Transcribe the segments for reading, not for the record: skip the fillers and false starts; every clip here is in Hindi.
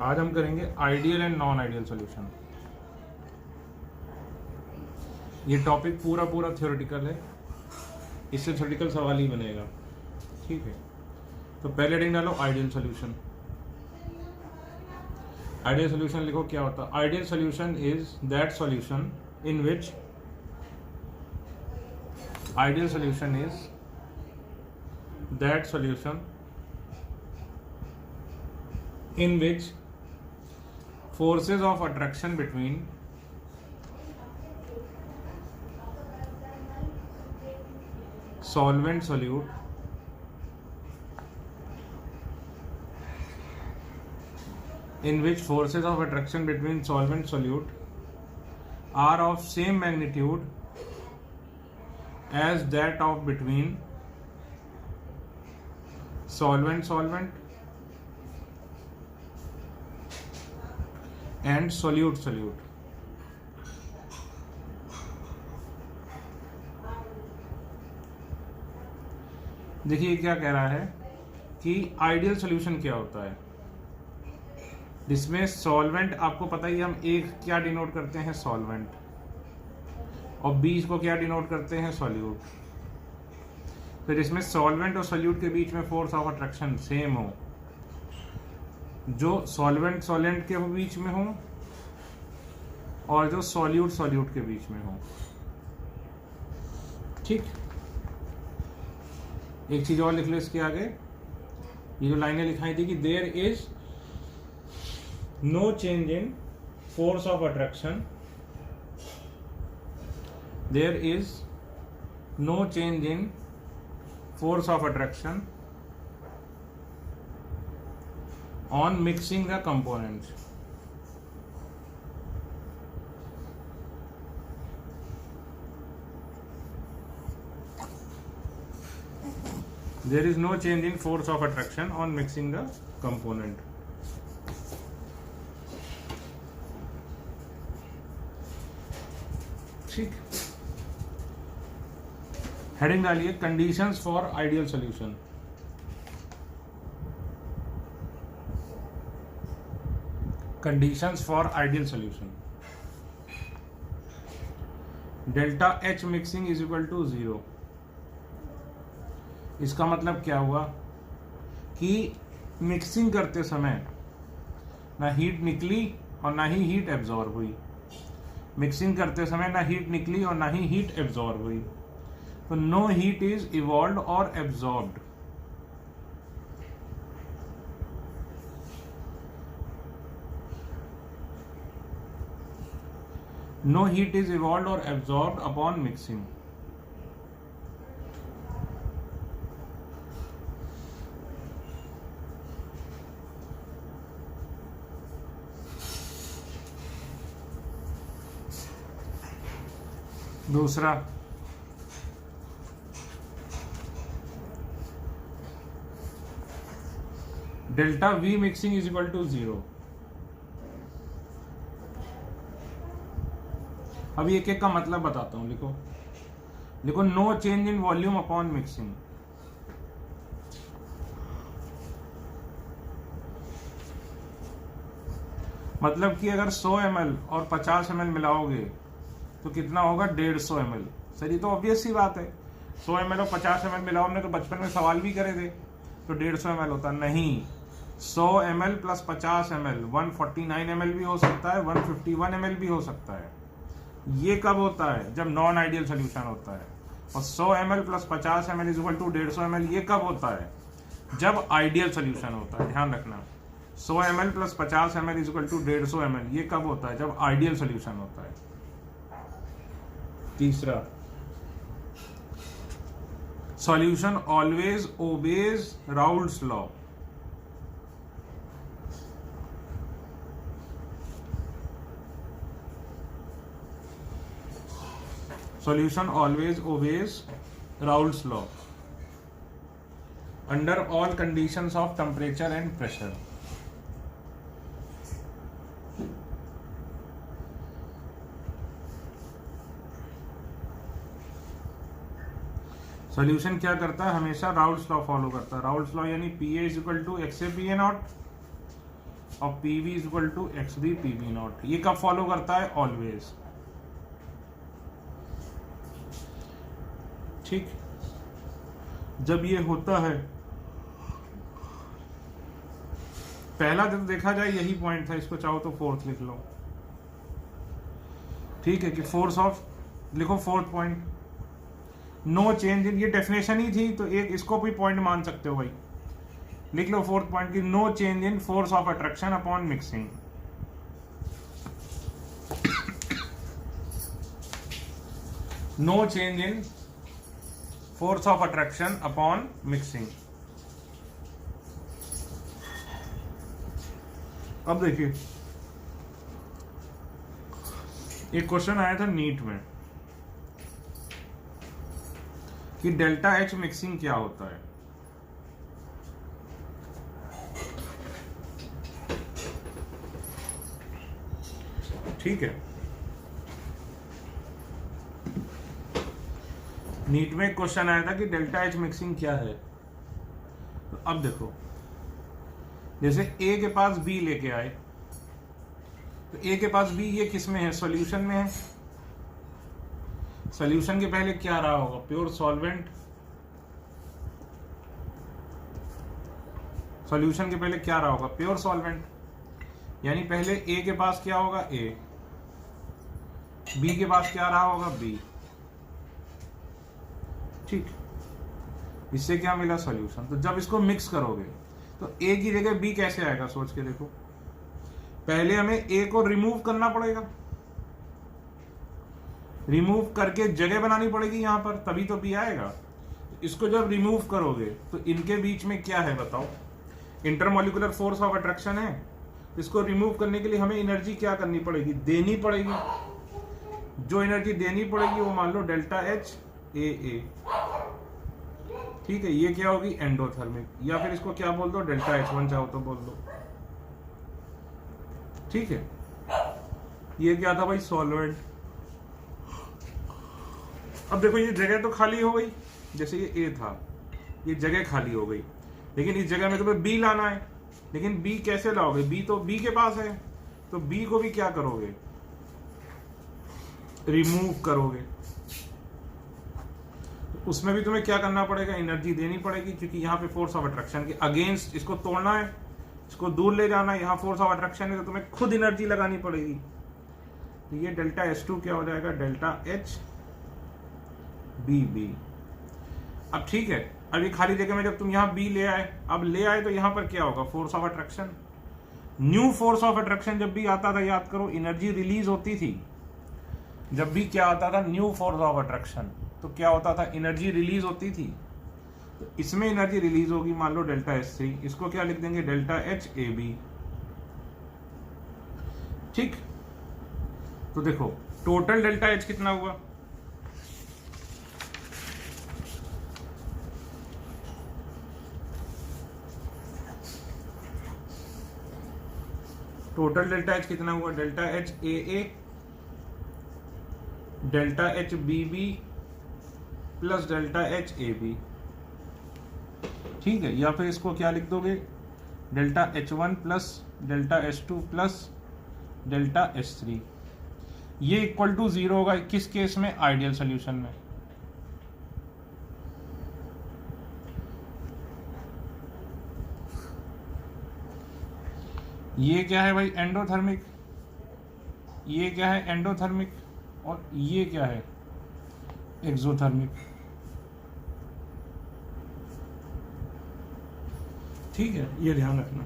आज हम करेंगे ideal and non ideal solution. ये टॉपिक पूरा थ्योरेटिकल है, इससे थ्योरेटिकल सवाल ही बनेगा। ठीक है, तो पहले हेडिंग डालो आइडियल सॉल्यूशन। आइडियल सॉल्यूशन लिखो, क्या होता है? Ideal solution is that solution in which ideal solution is that solution in which forces of attraction between solvent solute in which forces of attraction between solvent solute are of same magnitude as that of between solvent and solute। देखिए क्या कह रहा है कि आइडियल सॉल्यूशन क्या होता है, जिसमें सॉल्वेंट, आपको पता ही, हम एक क्या डिनोट करते हैं? सॉल्वेंट, और बीच को क्या डिनोट करते हैं? सॉल्यूट। तो जिसमें सॉल्वेंट और सॉल्यूट के बीच में फोर्स ऑफ अट्रैक्शन सेम हो, जो सॉल्वेंट सॉल्वेंट के बीच में हो और जो सॉल्यूट सॉल्यूट के बीच में हो। ठीक, एक चीज और लिख लो इसके आगे, ये जो लाइनें लिखाई थी कि there is no change in force of attraction, there is no change in force of attraction on mixing the components। There is no change in force of attraction on mixing the component। ठीक, हेडिंग डालिए conditions for ideal solution. Conditions for ideal solution, delta H mixing is equal to 0। इसका मतलब क्या हुआ कि मिक्सिंग करते समय ना हीट निकली और ना ही हीट एब्जॉर्ब हुई। मिक्सिंग करते समय ना हीट निकली और ना ही हीट एब्जॉर्ब हुई, तो नो हीट इज इवॉल्व्ड और absorbed. No heat is evolved or absorbed upon mixing। दूसरा, delta V mixing is equal to 0। अभी एक एक का मतलब बताता हूं, लिखो no change in volume upon mixing. मतलब कि अगर 100 ml और 50 ml मिलाओगे तो कितना होगा? 150 ml। सर ये तो ऑब्वियस सी बात है, 100 ml और 50 ml मिलाओ, हमने तो बचपन में सवाल भी करे थे, तो 150 ml होता। नहीं, 100 ml प्लस 50 ml 149 ml भी हो सकता है, 151 ml भी हो सकता है। ये कब होता है? जब नॉन आइडियल सोल्यूशन होता है। और 100 ml plus 50 ml is equal to 150 ml, ये कब होता है? जब आइडियल सोल्यूशन होता है। ध्यान रखना, 100 ml plus 50 ml is equal to 150 ml, ये कब होता है? जब आइडियल सोल्यूशन होता है। तीसरा, solution always obeys Raoult's law. Solution always obeys Raoult's law under all conditions of temperature and pressure। Solution क्या करता है? हमेशा राउल्ट्स लॉ फॉलो करता है। राउल्ट्स लॉ यानी P A is equal to X A P A naught, और पीवी इज इक्वल टू एक्स3 पीवी नॉट। ये कब फॉलो करता है? ऑलवेज। ठीक, जब ये होता है, पहला जब देखा जाए यही पॉइंट था, इसको चाहो तो फोर्थ लिख लो। ठीक है, कि फोर्स ऑफ, लिखो fourth point, no change in, ये डेफिनेशन ही थी तो एक इसको भी पॉइंट मान सकते हो भाई। लिख लो फोर्थ पॉइंट की, no change in force of attraction upon mixing. No change in force of attraction upon mixing. अब देखिए, एक क्वेश्चन आया था नीट में कि डेल्टा एच मिक्सिंग क्या होता है। ठीक है, नीट में एक क्वेश्चन आया था कि डेल्टा एच मिक्सिंग क्या है। तो अब देखो, जैसे ए के पास बी लेके आए, तो ए के पास बी, ये किस में है? सॉल्यूशन में है। सॉल्यूशन के पहले क्या रहा होगा? Pure solvent. सॉल्यूशन के पहले क्या रहा होगा? Pure solvent. यानी पहले ए के पास क्या होगा? ए। बी के पास क्या रहा होगा? बी। ठीक, इससे क्या मिला? सॉल्यूशन। तो जब इसको मिक्स करोगे तो ए की जगह बी कैसे आएगा? सोच के देखो, पहले हमें ए को रिमूव करना पड़ेगा, रिमूव करके जगह बनानी पड़ेगी यहां पर, तभी तो बी आएगा। इसको जब रिमूव करोगे तो इनके बीच में क्या है बताओ? इंटरमोलिकुलर फोर्स ऑफ अट्रैक्शन है। इसको रिमूव करने के लिए हमें एनर्जी क्या करनी पड़ेगी? देनी पड़ेगी। जो एनर्जी देनी पड़ेगी वो मान लो डेल्टा एच ए। ठीक है, ये क्या होगी? एंडोथर्मिक, या फिर इसको क्या बोल दो? डेल्टा H1 चाहो तो बोल दो। ठीक है, ये क्या था भाई? सॉल्वेंट। अब देखो, ये जगह तो खाली हो गई, जैसे ये ए था, ये जगह खाली हो गई, लेकिन इस जगह में तुम्हें बी लाना है। लेकिन बी कैसे लाओगे? बी तो बी के पास है, तो बी को भी क्या करोगे? रिमूव करोगे। उसमें भी तुम्हें क्या करना पड़ेगा? एनर्जी देनी पड़ेगी, क्योंकि यहाँ पे फोर्स ऑफ अट्रैक्शन के अगेंस्ट इसको तोड़ना है, इसको दूर ले जाना है। यहाँ फोर्स ऑफ अट्रैक्शन है तो तुम्हें खुद एनर्जी लगानी पड़ेगी। तो ये डेल्टा H2 क्या हो जाएगा? Delta H B. अब ठीक है, अब ये खाली जगह में जब तुम यहाँ बी ले आए, अब ले आए तो यहाँ पर क्या होगा? Force of attraction. New force of attraction जब भी आता था, याद करो, एनर्जी रिलीज होती थी। जब भी क्या आता था? न्यू फोर्स ऑफ अट्रैक्शन, तो क्या होता था? एनर्जी रिलीज होती थी। तो इसमें एनर्जी रिलीज होगी, मान लो डेल्टा H3, इसको क्या लिख देंगे? Delta H A B. ठीक, तो देखो टोटल डेल्टा H कितना हुआ? टोटल डेल्टा H कितना हुआ? Delta H A, delta H B plus delta H A B. ठीक है, या फिर इसको क्या लिख दोगे? Delta H1 plus delta H2 plus delta H3। ये इक्वल टू 0 होगा किस केस में? आइडियल सॉल्यूशन में। ये क्या है भाई? एंडोथर्मिक। ये क्या है? एंडोथर्मिक। और ये क्या है? एक्सोथर्मिक। ठीक है, ये ध्यान रखना।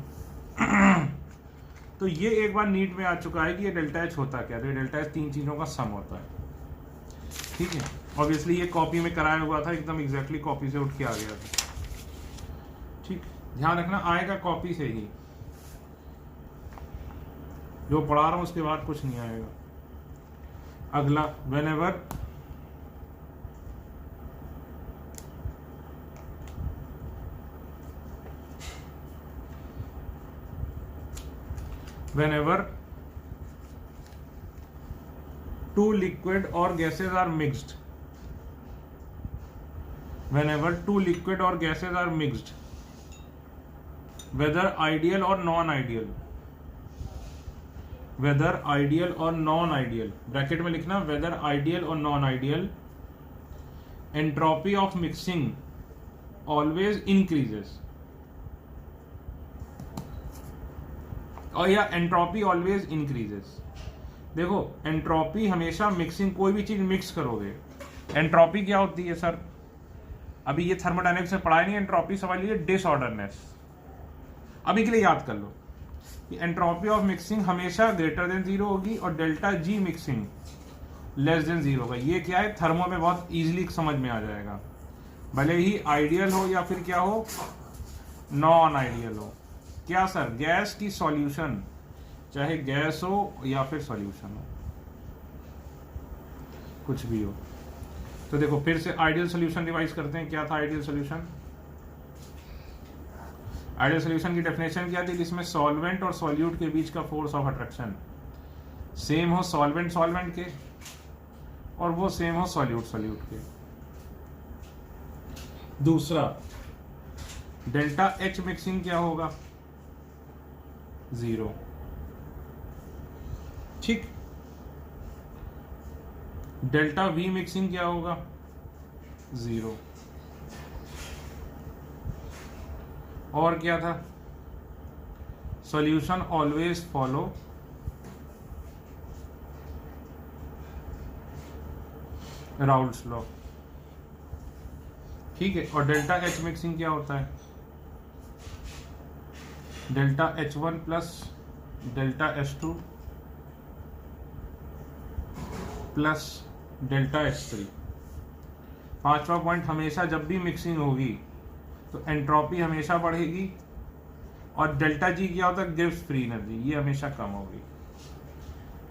तो ये एक बार नीट में आ चुका है कि ये डेल्टा H होता क्या है। तो ये डेल्टा H 3 चीजों का सम होता है। ठीक है, ऑब्वियसली ये कॉपी में कराया हुआ था, एकदम एग्जैक्टली कॉपी से उठ के आ गया था। ठीक, ध्यान रखना, आएगा कॉपी से ही, जो पढ़ा रहा हूं उसके बाद कुछ नहीं आएगा। अगला, whenever two liquid or gases are mixed, whenever two liquid or gases are mixed, whether ideal or non-ideal, whether ideal और नॉन आइडियल, ब्रैकेट में लिखना वेदर आइडियल और non ideal, entropy of mixing always increases, और या एंट्रोपी ऑलवेज इंक्रीजेस। देखो एंट्रोपी हमेशा मिक्सिंग, कोई भी चीज मिक्स करोगे, एंट्रोपी क्या होती है सर, अभी ये थर्मोडायनेमिक्स में पढ़ा नहीं, एंट्रोपी समझ लीजिए डिसऑर्डरनेस। अभी के लिए याद कर लो कि एंट्रोपी ऑफ मिक्सिंग हमेशा ग्रेटर देन जीरो होगी और delta G mixing less than zero होगा। ये क्या है, थर्मो में बहुत इजीली समझ में आ जाएगा, भले ही आइडियल हो या फिर क्या हो, नॉन आइडियल हो। क्या सर, गैस की सॉल्यूशन, चाहे गैस हो या फिर सॉल्यूशन हो, कुछ भी हो। तो देखो फिर से आइडियल सॉल्यूशन रिवाइज करते हैं। क्या था आइडियल सॉल्यूशन? आइडियल सॉल्यूशन की डेफिनेशन क्या थी, जिसमें सॉल्वेंट और सॉल्यूट के बीच का फोर्स ऑफ अट्रैक्शन सेम हो सॉल्वेंट सॉल्वेंट के, और वो सेम हो सॉल्यूट सॉल्यूट के। दूसरा, डेल्टा एच मिक्सिंग क्या होगा, जीरो, ठीक। डेल्टा वी मिक्सिंग क्या होगा, जीरो। और क्या था, solution always follow Raoult's law, ठीक है। और डेल्टा एच मिक्सिंग क्या होता है, delta H one plus delta H two plus delta H three. पांचवा पॉइंट, हमेशा जब भी मिक्सिंग होगी तो एंट्रोपी हमेशा बढ़ेगी, और डेल्टा जी क्या होता है, गिव्स फ्री एनर्जी, ये हमेशा कम होगी।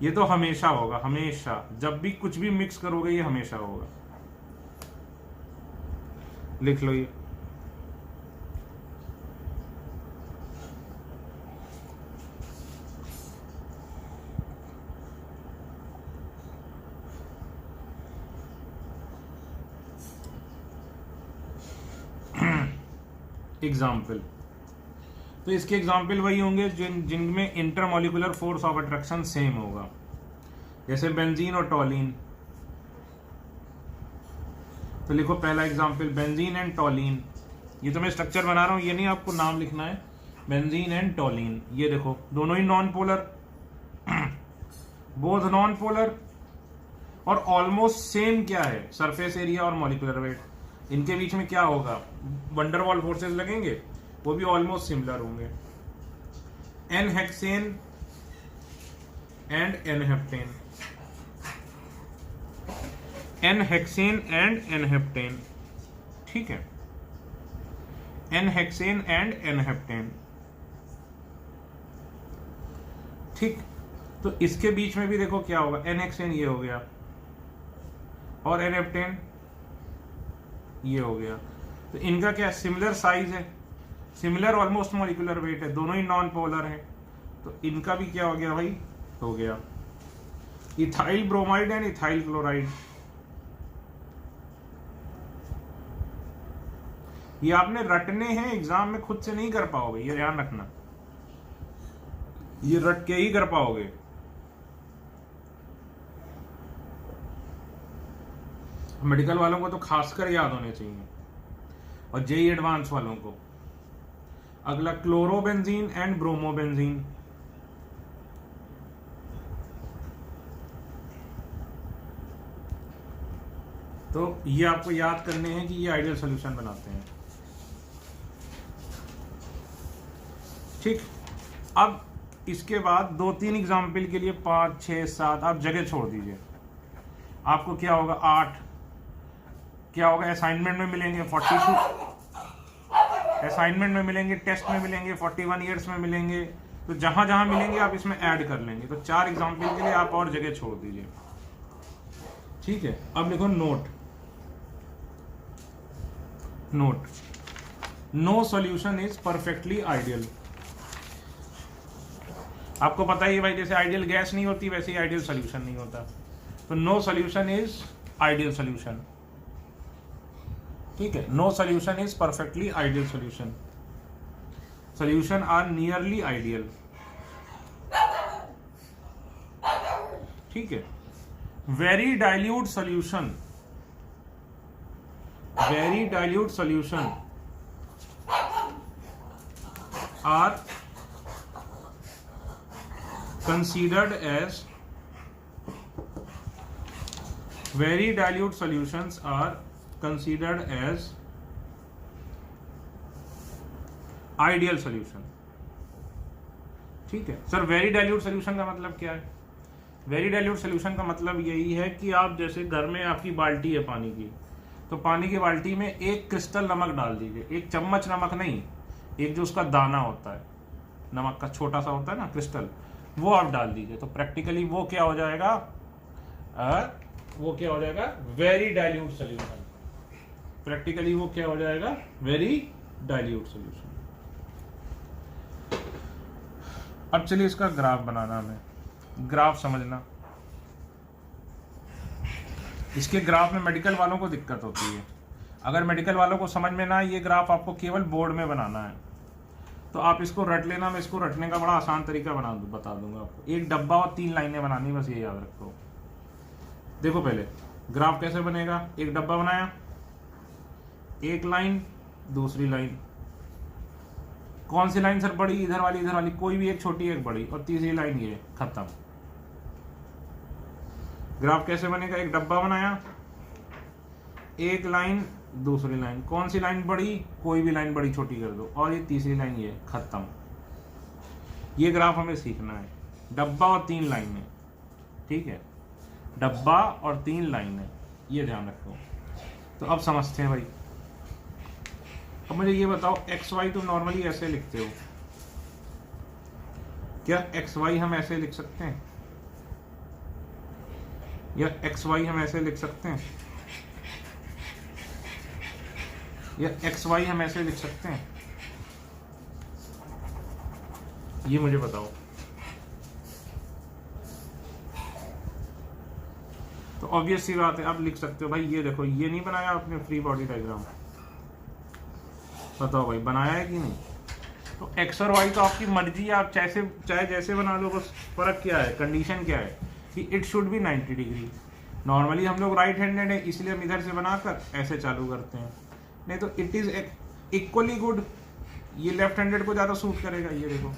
ये तो हमेशा होगा, हमेशा जब भी कुछ भी मिक्स करोगे ये हमेशा होगा, लिख लो ये। एग्जाम्पल, तो इसके एग्जाम्पल वही होंगे जिनमें intermolecular force of attraction same होगा, जैसे बेंजीन और टॉलिन। तो लिखो पहला एग्जाम्पल, बेंजीन एंड टॉलिन। ये तो मैं स्ट्रक्चर बना रहा हूं, ये नहीं आपको नाम लिखना है। बेंजीन एंड टॉलिन, ये देखो दोनों ही non polar, both non polar, और ऑलमोस्ट सेम क्या है, सरफेस एरिया और मॉलिक्यूलर वेट। इनके बीच में क्या होगा, वंडरवॉल फोर्सेस लगेंगे, वो भी ऑलमोस्ट सिमिलर होंगे। N hexane and n heptane, n hexane and n heptane, ठीक है, n hexane and n heptane, ठीक। तो इसके बीच में भी देखो क्या होगा, एन हेक्सेन ये हो गया और एन हेप्टेन ये हो गया। तो इनका क्या सिमिलर साइज है, सिमिलर ऑलमोस्ट मॉलिक्यूलर वेट है, दोनों ही नॉन पोलर है, तो इनका भी क्या हो गया भाई, हो गया ethyl bromide and ethyl chloride. ये आपने रटने हैं, एग्जाम में खुद से नहीं कर पाओगे, ये ध्यान रखना, ये रट के ही कर पाओगे। मेडिकल वालों को तो खासकर याद होने चाहिए, और जेई एडवांस वालों को। अगला, क्लोरोबेंजीन एंड ब्रोमोबेंजीन। तो ये आपको याद करने हैं कि ये आइडियल सॉल्यूशन बनाते हैं, ठीक। अब इसके बाद 2-3 एग्जाम्पल के लिए 5, 6, 7 आप जगह छोड़ दीजिए। आपको क्या होगा, 8 क्या होगा, असाइनमेंट में मिलेंगे 42, असाइनमेंट में मिलेंगे, टेस्ट में मिलेंगे, 41 ईयर्स में मिलेंगे। तो जहां जहां मिलेंगे आप इसमें ऐड कर लेंगे। तो 4 एग्जाम्पल के लिए आप और जगह छोड़ दीजिए, ठीक है। अब लिखो note, note, no solution is perfectly ideal. आपको पता ही है भाई, जैसे आइडियल गैस नहीं होती वैसे ही आइडियल सॉल्यूशन नहीं होता। तो no solution is ideal solution, ठीक है। No solution is perfectly ideal solution, solution are nearly ideal. ठीक है। Very dilute solution, very dilute solution are considered as, very dilute solutions are considered as ideal solution। ठीक है सर, वेरी डाइल्यूट सोल्यूशन का मतलब क्या है? वेरी डाइल्यूट सोल्यूशन का मतलब यही है कि आप जैसे घर में आपकी बाल्टी है पानी की, तो पानी की बाल्टी में एक क्रिस्टल नमक डाल दीजिए, एक चम्मच नमक नहीं, एक जो उसका दाना होता है नमक का, छोटा सा होता है ना क्रिस्टल, वो आप डाल दीजिए, तो प्रैक्टिकली वो क्या हो जाएगा, वेरी डाइल्यूट सॉल्यूशन। प्रैक्टिकली वो क्या हो जाएगा, वेरी डाइल्यूट सॉल्यूशन। अब चलिए इसका ग्राफ बनाना, हमें ग्राफ समझना। इसके ग्राफ में मेडिकल वालों को दिक्कत होती है। अगर मेडिकल वालों को समझ में ना आए, ये ग्राफ आपको केवल बोर्ड में बनाना है, तो आप इसको रट लेना। मैं इसको रटने का बड़ा आसान तरीका बता दूंगा आपको। एक डब्बा और 3 लाइनें बनानी, बस ये याद रखो। देखो पहले ग्राफ कैसे बनेगा। एक डब्बा बनाया, एक लाइन, दूसरी लाइन, कौन सी लाइन सर बड़ी, इधर वाली, कोई भी एक छोटी एक बड़ी, और तीसरी लाइन ये, खत्म। ग्राफ कैसे बनेगा, एक डब्बा बनाया, एक लाइन, दूसरी लाइन, कौन सी लाइन बड़ी, कोई भी लाइन बड़ी छोटी कर दो, और ये तीसरी लाइन ये, खत्म। ये ग्राफ हमें सीखना है, डब्बा और 3 लाइनें, ठीक है, डब्बा और 3 लाइनें, ये ध्यान रखो। तो अब समझते हैं भाई। अब मुझे ये बताओ, एक्स वाई तुम नॉर्मली ऐसे लिखते हो, क्या एक्स वाई हम ऐसे लिख सकते हैं, या एक्स वाई हम ऐसे लिख सकते हैं, या एक्स वाई हम ऐसे लिख सकते हैं? ये मुझे बताओ। तो ऑब्वियस सी बात है, आप लिख सकते हो भाई, ये देखो, ये नहीं बनाया आपने फ्री बॉडी डायग्राम, बताओ भाई बनाया है कि नहीं? तो एक्स और वाई तो आपकी मर्जी है, आप चाहे जैसे बना लो, बस फर्क क्या है, कंडीशन क्या है कि it should be 90 degree. Normally हम लोग राइट हैंडेड है, इसलिए हम इधर से बनाकर ऐसे चालू करते हैं, नहीं तो इट इज इक्वली गुड, ये लेफ्ट हैंडेड को ज़्यादा सूट करेगा, ये देखो।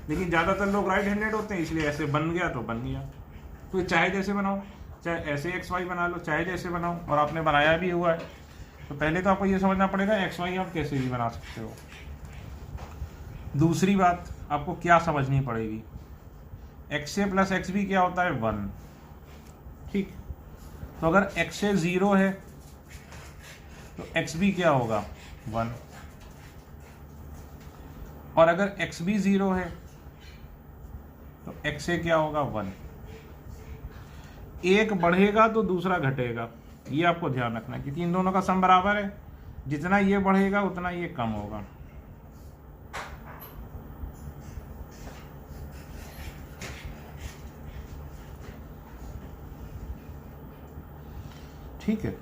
लेकिन ज़्यादातर लोग राइट हैंडेड होते हैं, इसलिए ऐसे बन गया तो बन गया। तो चाहे जैसे बनाओ, चाहे ऐसे एक्स वाई बना लो, चाहे जैसे बनाओ, और आपने बनाया भी हुआ है। तो पहले तो आपको ये समझना पड़ेगा एक्स वाई आप कैसे भी बना सकते हो। दूसरी बात आपको क्या समझनी पड़ेगी, x A plus X B क्या होता है, 1, ठीक। तो अगर एक्स ए 0 है तो एक्स बी क्या होगा, 1, और अगर एक्स बी 0 है तो एक्स ए क्या होगा, 1। एक बढ़ेगा तो दूसरा घटेगा, ये आपको ध्यान रखना है, क्योंकि इन दोनों का सम बराबर है, जितना ये बढ़ेगा उतना ये कम होगा। ठीक है,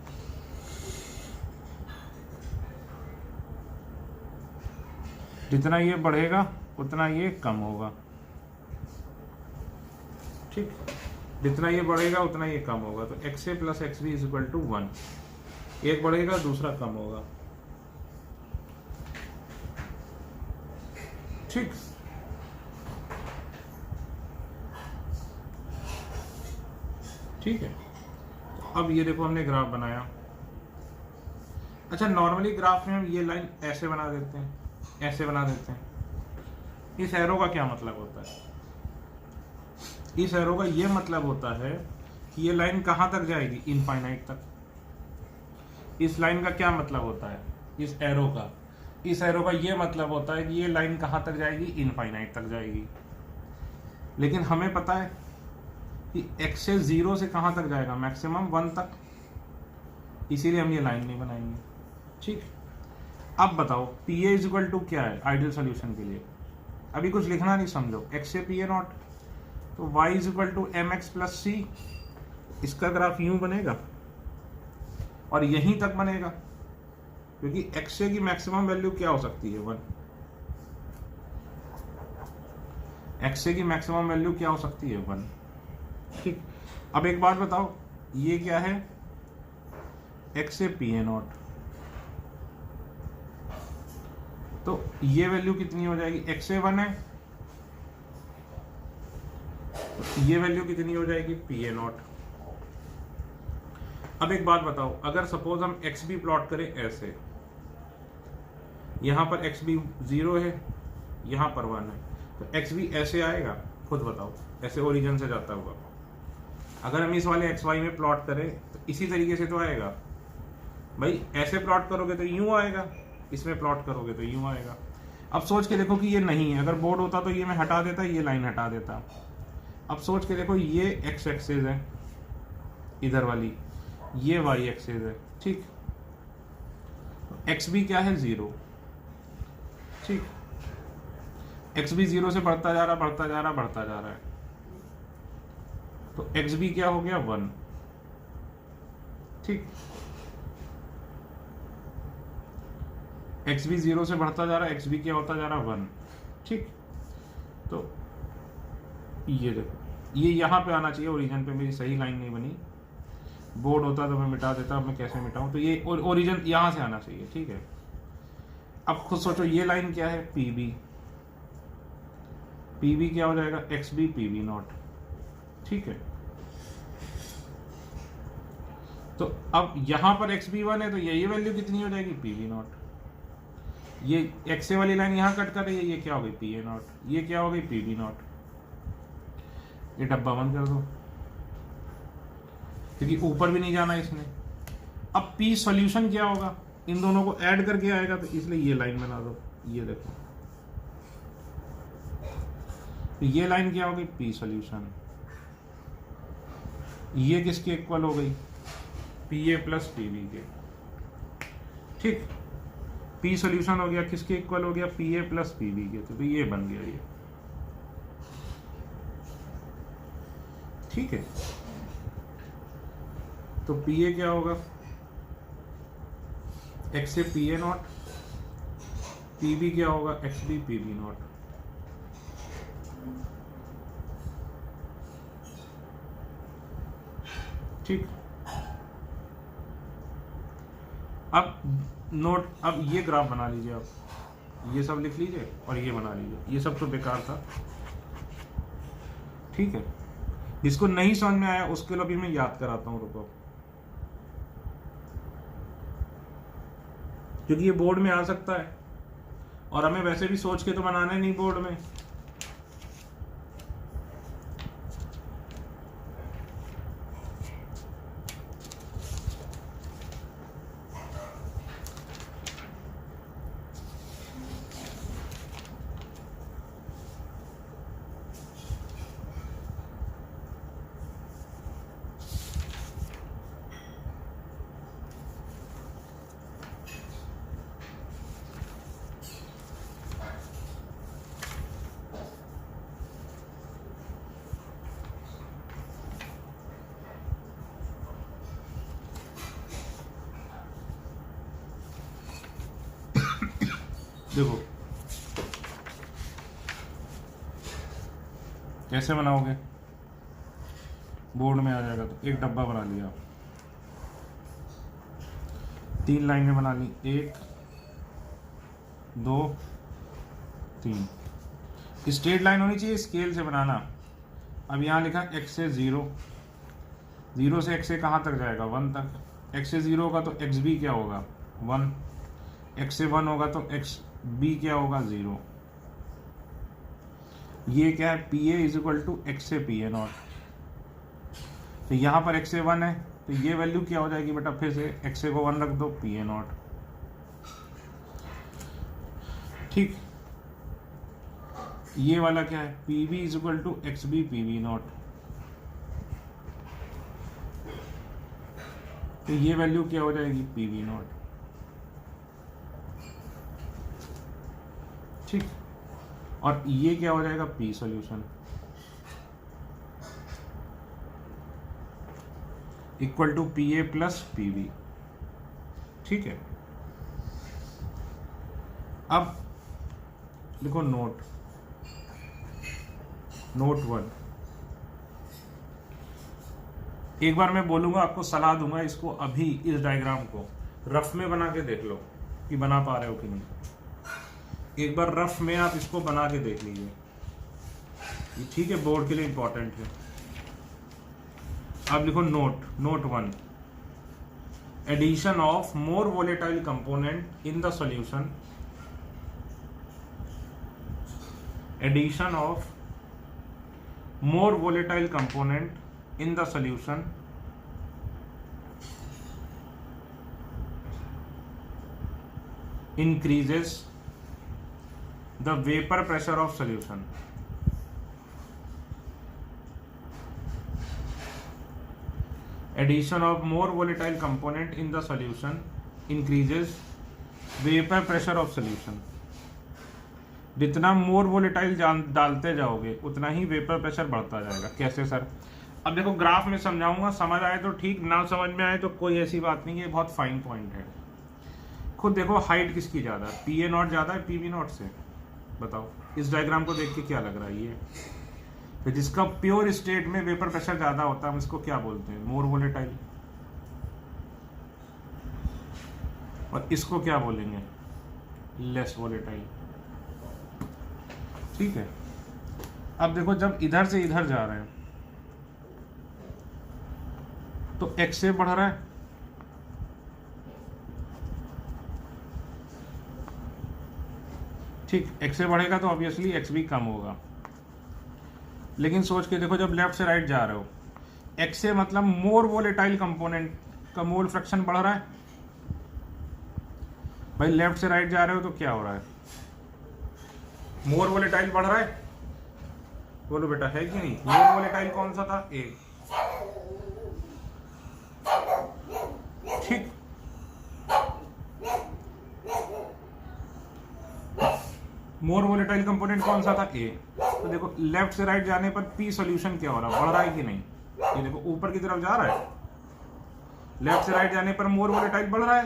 जितना ये बढ़ेगा उतना ये कम होगा, ठीक। जितना ये बढ़ेगा उतना ये कम होगा। तो X A plus X B is equal to 1, एक बढ़ेगा दूसरा कम होगा, ठीक। ठीक है, तो अब ये देखो हमने ग्राफ बनाया। अच्छा, नॉर्मली ग्राफ में हम ये लाइन ऐसे बना देते हैं, ऐसे बना देते हैं। इस एरो का क्या मतलब होता है? इस एरो का ये मतलब होता है कि ये लाइन कहाँ तक जाएगी, इनफाइनाइट तक। इस लाइन का क्या मतलब होता है, इस एरो का ये मतलब होता है कि ये लाइन कहाँ तक जाएगी, इनफाइनाइट तक जाएगी। लेकिन हमें पता है कि एक्स से 0 से कहाँ तक जाएगा, मैक्सिमम 1 तक, इसीलिए हम ये लाइन नहीं बनाएंगे, ठीक। अब बताओ P A is equal to क्या है आइडियल सोल्यूशन के लिए? अभी कुछ लिखना नहीं, समझो, एक्स से पी ए नॉट, तो y is equal to M X plus C. इसका ग्राफ यूं बनेगा और यहीं तक बनेगा, क्योंकि एक्स ए की मैक्सिमम वैल्यू क्या हो सकती है, 1। एक्स ए की मैक्सिमम वैल्यू क्या हो सकती है, 1, ठीक। अब एक बात बताओ, ये क्या है, x A P A not, तो ये वैल्यू कितनी हो जाएगी, एक्स ए 1 है, तो ये वैल्यू कितनी हो जाएगी, पी ए नॉट। अब एक बात बताओ, अगर सपोज हम एक्स बी प्लॉट करें ऐसे, यहां पर एक्स बी 0 है, यहां पर 1 है, तो एक्स बी ऐसे आएगा, खुद बताओ, ऐसे ओरिजिन से जाता हुआ। अगर हम इस वाले एक्स वाई में प्लॉट करें तो इसी तरीके से तो आएगा भाई, ऐसे प्लॉट करोगे तो यूं आएगा, इसमें प्लॉट करोगे तो यूं आएगा। अब सोच के देखो कि ये नहीं है, अगर बोर्ड होता तो ये मैं हटा देता, ये लाइन हटा देता। अब सोच के देखो, ये एक्स एक्सेस है इधर वाली, ये वाई एक्सेस है, ठीक, एक्स बी क्या है, 0, ठीक, एक्स बी 0 से बढ़ता जा रहा, बढ़ता जा रहा, बढ़ता जा रहा है, तो एक्स बी क्या हो गया, 1, ठीक, एक्स बी 0 से बढ़ता जा रहा है, एक्स बी क्या होता जा रहा, 1, ठीक। तो ये देखो, ये यहां पे आना चाहिए ओरिजिन पे, मेरी सही लाइन नहीं बनी, बोर्ड होता तो मैं मिटा देता, अब मैं कैसे मिटाऊं, तो ये ओरिजिन यहां से आना चाहिए, ठीक है। अब खुद सोचो, ये लाइन क्या है, पी बी, पी बी क्या हो जाएगा, X B P B not, ठीक है। तो अब यहां पर एक्स बी 1 है, तो ये वैल्यू कितनी हो जाएगी, पी बी नॉट। ये एक्स ए वाली लाइन यहां कट कर रही है, ये क्या हो गई, पी ए नॉट, ये क्या हो गई, पी बी नॉट। ये डब्बा बंद कर दो, क्योंकि ऊपर भी नहीं जाना इसने। अब पी सॉल्यूशन क्या होगा, इन दोनों को ऐड करके आएगा, तो इसलिए ये लाइन बना दो, ये देखो, तो ये लाइन क्या हो गई, पी सॉल्यूशन। ये किसके इक्वल हो गई, P A plus P B के, ठीक। पी सॉल्यूशन हो गया, किसके इक्वल हो गया, P A plus P B के, तो ये बन गया ये, ठीक है। तो पी ए क्या होगा, X A P A not, P B क्या होगा, X B P B not, ठीक। अब नोट, अब ये ग्राफ बना लीजिए आप, ये सब लिख लीजिए और ये बना लीजिए, ये सब तो बेकार था, ठीक है। जिसको नहीं समझ में आया उसके लिए अभी मैं याद कराता हूं, रुको, क्योंकि ये बोर्ड में आ सकता है और हमें वैसे भी सोच के तो बनाना है नहीं बोर्ड में। देखो कैसे बनाओगे, बोर्ड में आ जाएगा, तो एक डब्बा बना लिया, 3 लाइनें बना ली, 1 2 3, स्ट्रेट लाइन होनी चाहिए, स्केल से बनाना। अब यहाँ लिखा एक्स से 0, 0 से एक्स से कहाँ तक जाएगा, 1 तक। एक्स से 0 होगा तो एक्स बी क्या होगा, 1, एक्स से 1 होगा तो एक्स बी क्या होगा, 0। ये क्या है, P A is equal to X से पी ए नॉट, तो यहाँ पर एक्स से 1 है, तो ये वैल्यू क्या हो जाएगी बेटा, फिर से एक्स से को 1 रख दो, पी ए नॉट, ठीक। ये वाला क्या है, P B is equal to X B P B not, तो ये वैल्यू क्या हो जाएगी, पी बी नॉट, ठीक। और ये क्या हो जाएगा, P solution equal to P A plus P B, ठीक है। अब देखो नोट 1, एक बार मैं बोलूंगा, आपको सलाह दूंगा, इसको अभी इस डायग्राम को रफ में बना के देख लो कि बना पा रहे हो कि नहीं। एक बार रफ में आप इसको बना के देख लीजिए, ये ठीक है, बोर्ड के लिए इंपॉर्टेंट है। अब लिखो note 1, addition of more volatile component in the solution, addition of more volatile component in the solution increases the vapor pressure of solution. Addition of more volatile component in the solution increases vapor pressure of solution. जितना मोर वोलेटाइल डालते जाओगे उतना ही वेपर प्रेशर बढ़ता जाएगा। कैसे सर? अब देखो ग्राफ में समझाऊंगा, समझ आए तो ठीक, ना समझ में आए तो कोई ऐसी बात नहीं है, बहुत फाइन पॉइंट है। खुद देखो हाइट किसकी ज़्यादा है, PA0 ज़्यादा है PB0 से? बताओ, इस डायग्राम को देख के क्या लग रहा है? ये तो जिसका प्योर स्टेट में वेपर प्रेशर ज़्यादा होता है हम इसको क्या बोलते हैं? मोर वोलेटाइल। और इसको क्या बोलेंगे? Less volatile. ठीक है। अब देखो जब इधर से इधर जा रहे हैं तो x से बढ़ रहा है, ठीक, x से बढ़ेगा तो ऑब्वियसली x भी कम होगा। लेकिन सोच के देखो, जब लेफ्ट से राइट जा रहे हो, x से मतलब मोर वोलेटाइल कंपोनेंट का मोल फ्रैक्शन बढ़ रहा है। भाई लेफ्ट से राइट जा रहे हो तो क्या हो रहा है? मोर वोलेटाइल बढ़ रहा है। बोलो बेटा, है कि नहीं? मोर वोलेटाइल कौन सा था? ए। ठीक, मोर वोलेटाइल कंपोनेंट कौन सा था? ए। तो देखो लेफ्ट से राइट जाने पर पी सॉल्यूशन क्या हो रहा है? बढ़ रहा है कि नहीं? ये देखो ऊपर की तरफ जा रहा है। लेफ्ट से राइट जाने पर मोर वोलेटाइल बढ़ रहा है,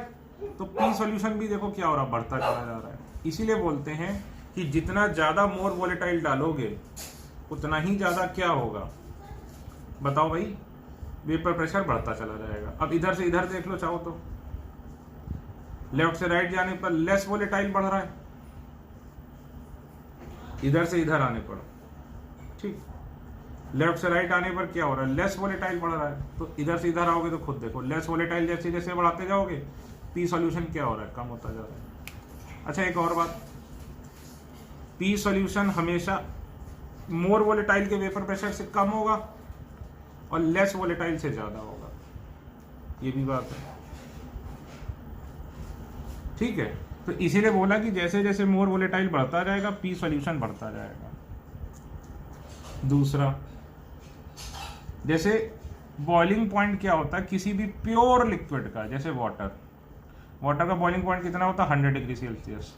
तो पी सॉल्यूशन भी देखो क्या हो रहा है? बढ़ता चला जा रहा है। इसीलिए बोलते हैं कि जितना ज्यादा मोर वोलेटाइल डालोगे उतना ही ज्यादा क्या होगा? बताओ भाई, वेपर प्रेशर बढ़ता चला जाएगा। अब इधर से इधर देख लो चाहो तो, लेफ्ट से राइट जाने पर लेस वोलेटाइल बढ़ रहा है, इधर से इधर आने पर, ठीक, लेफ्ट से राइट आने पर क्या हो रहा है? लेस वोलेटाइल बढ़ रहा है। तो इधर से इधर आओगे तो खुद देखो, लेस वोलेटाइल जैसे जैसे बढ़ाते जाओगे पी सॉल्यूशन क्या हो रहा है? कम होता जा रहा है। अच्छा, एक और बात, पी सॉल्यूशन हमेशा मोर वोलेटाइल के वेपर प्रेशर से कम होगा और लेस वोलेटाइल से ज्यादा होगा, ये भी बात है। ठीक है, तो इसीलिए बोला कि जैसे जैसे मोर वोलेटाइल बढ़ता जाएगा पी सॉल्यूशन बढ़ता जाएगा। दूसरा, जैसे बॉइलिंग पॉइंट क्या होता है किसी भी प्योर लिक्विड का, जैसे वाटर का बॉइलिंग पॉइंट कितना होता है? 100 डिग्री सेल्सियस।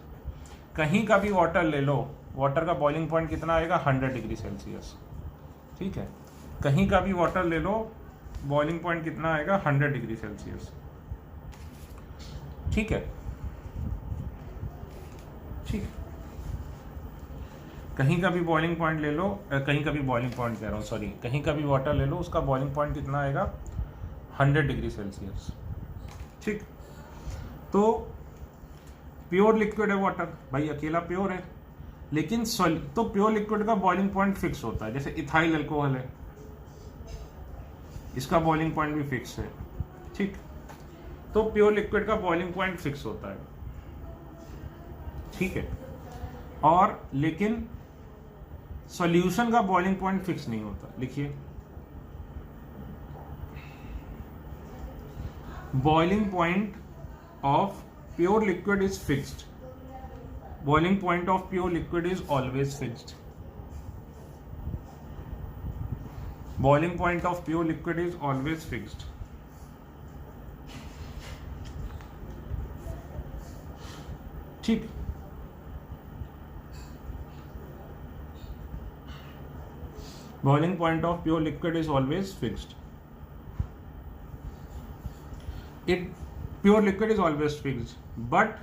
कहीं का भी वाटर ले लो, वाटर का बॉइलिंग पॉइंट कितना आएगा? 100 डिग्री सेल्सियस। ठीक है, कहीं का भी वाटर ले लो, बॉइलिंग पॉइंट कितना आएगा? 100 डिग्री सेल्सियस। ठीक है, ठीक, कहीं का भी बॉइलिंग पॉइंट ले लो, कहीं का भी बॉइलिंग पॉइंट कह रहा हूँ, सॉरी, कहीं का भी वाटर ले लो, उसका बॉइलिंग पॉइंट कितना आएगा? 100 डिग्री सेल्सियस। ठीक, तो प्योर लिक्विड है वाटर, भाई अकेला प्योर है, लेकिन तो प्योर लिक्विड का बॉइलिंग पॉइंट फिक्स होता है। जैसे इथाइल अल्कोहल है, इसका बॉइलिंग पॉइंट भी फिक्स है। ठीक, तो प्योर लिक्विड का बॉइलिंग पॉइंट फिक्स होता है। ठीक है, और लेकिन सॉल्यूशन का बॉइलिंग पॉइंट फिक्स नहीं होता। लिखिए, boiling point of pure liquid is fixed. Boiling point of pure liquid is always fixed. Boiling point of pure liquid is always fixed. ठीक, boiling point of pure liquid is always fixed. Pure liquid is always fixed, but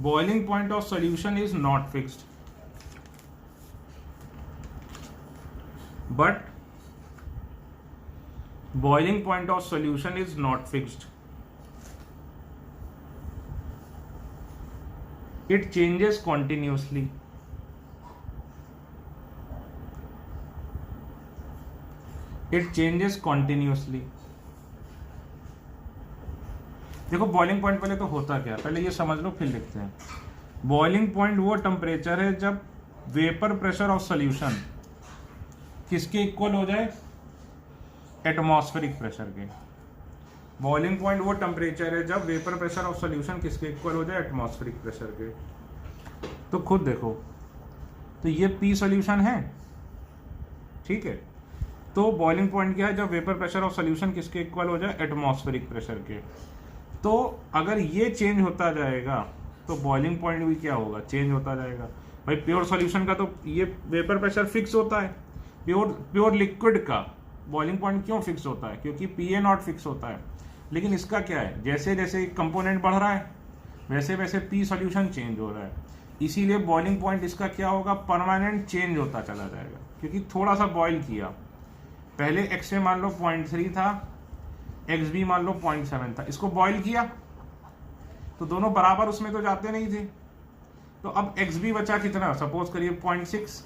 boiling point of solution is not fixed. But boiling point of solution is not fixed. It changes continuously. It changes continuously. देखो बॉइलिंग पॉइंट पहले तो होता क्या, पहले ये समझ लो फिर लिखते हैं. बॉइलिंग पॉइंट वो टेम्परेचर है जब वेपर प्रेशर ऑफ सॉल्यूशन किसके इक्वल हो जाए, एटमॉस्फेरिक प्रेशर के. बॉइलिंग पॉइंट वो टेम्परेचर है जब वेपर प्रेशर ऑफ सॉल्यूशन किसके इक्वल हो जाए, एटमॉस्फेरिक प्रेशर के. तो खुद देखो, तो ये पी सॉल्यूशन है, ठीक है. तो बॉइलिंग पॉइंट क्या है, जब वेपर प्रेशर ऑफ सॉल्यूशन किसके इक्वल हो जाए, एटमॉस्फेरिक प्रेशर के. तो अगर ये चेंज होता जाएगा तो बॉइलिंग पॉइंट भी क्या होगा, चेंज होता जाएगा. भाई प्योर सॉल्यूशन का तो ये वेपर प्रेशर फिक्स होता है, प्योर लिक्विड का बॉइलिंग पॉइंट क्यों फिक्स होता है, क्योंकि पीए नॉट फिक्स होता है. लेकिन इसका क्या है, जैसे जैसे कंपोनेंट बढ़ रहा है वैसे वैसे पी सॉल्यूशन चेंज हो रहा है. इसीलिए बॉइलिंग पॉइंट इसका क्या होगा, परमानेंट चेंज होता चला जाएगा. क्योंकि थोड़ा सा बॉइल किया, पहले एक्स ए मान लो 0.3 था, एक्स बी मान लो 0.7 था, इसको बॉइल किया तो दोनों बराबर उसमें तो जाते नहीं थे. तो अब एक्स बी बचा कितना, सपोज करिए 0.6,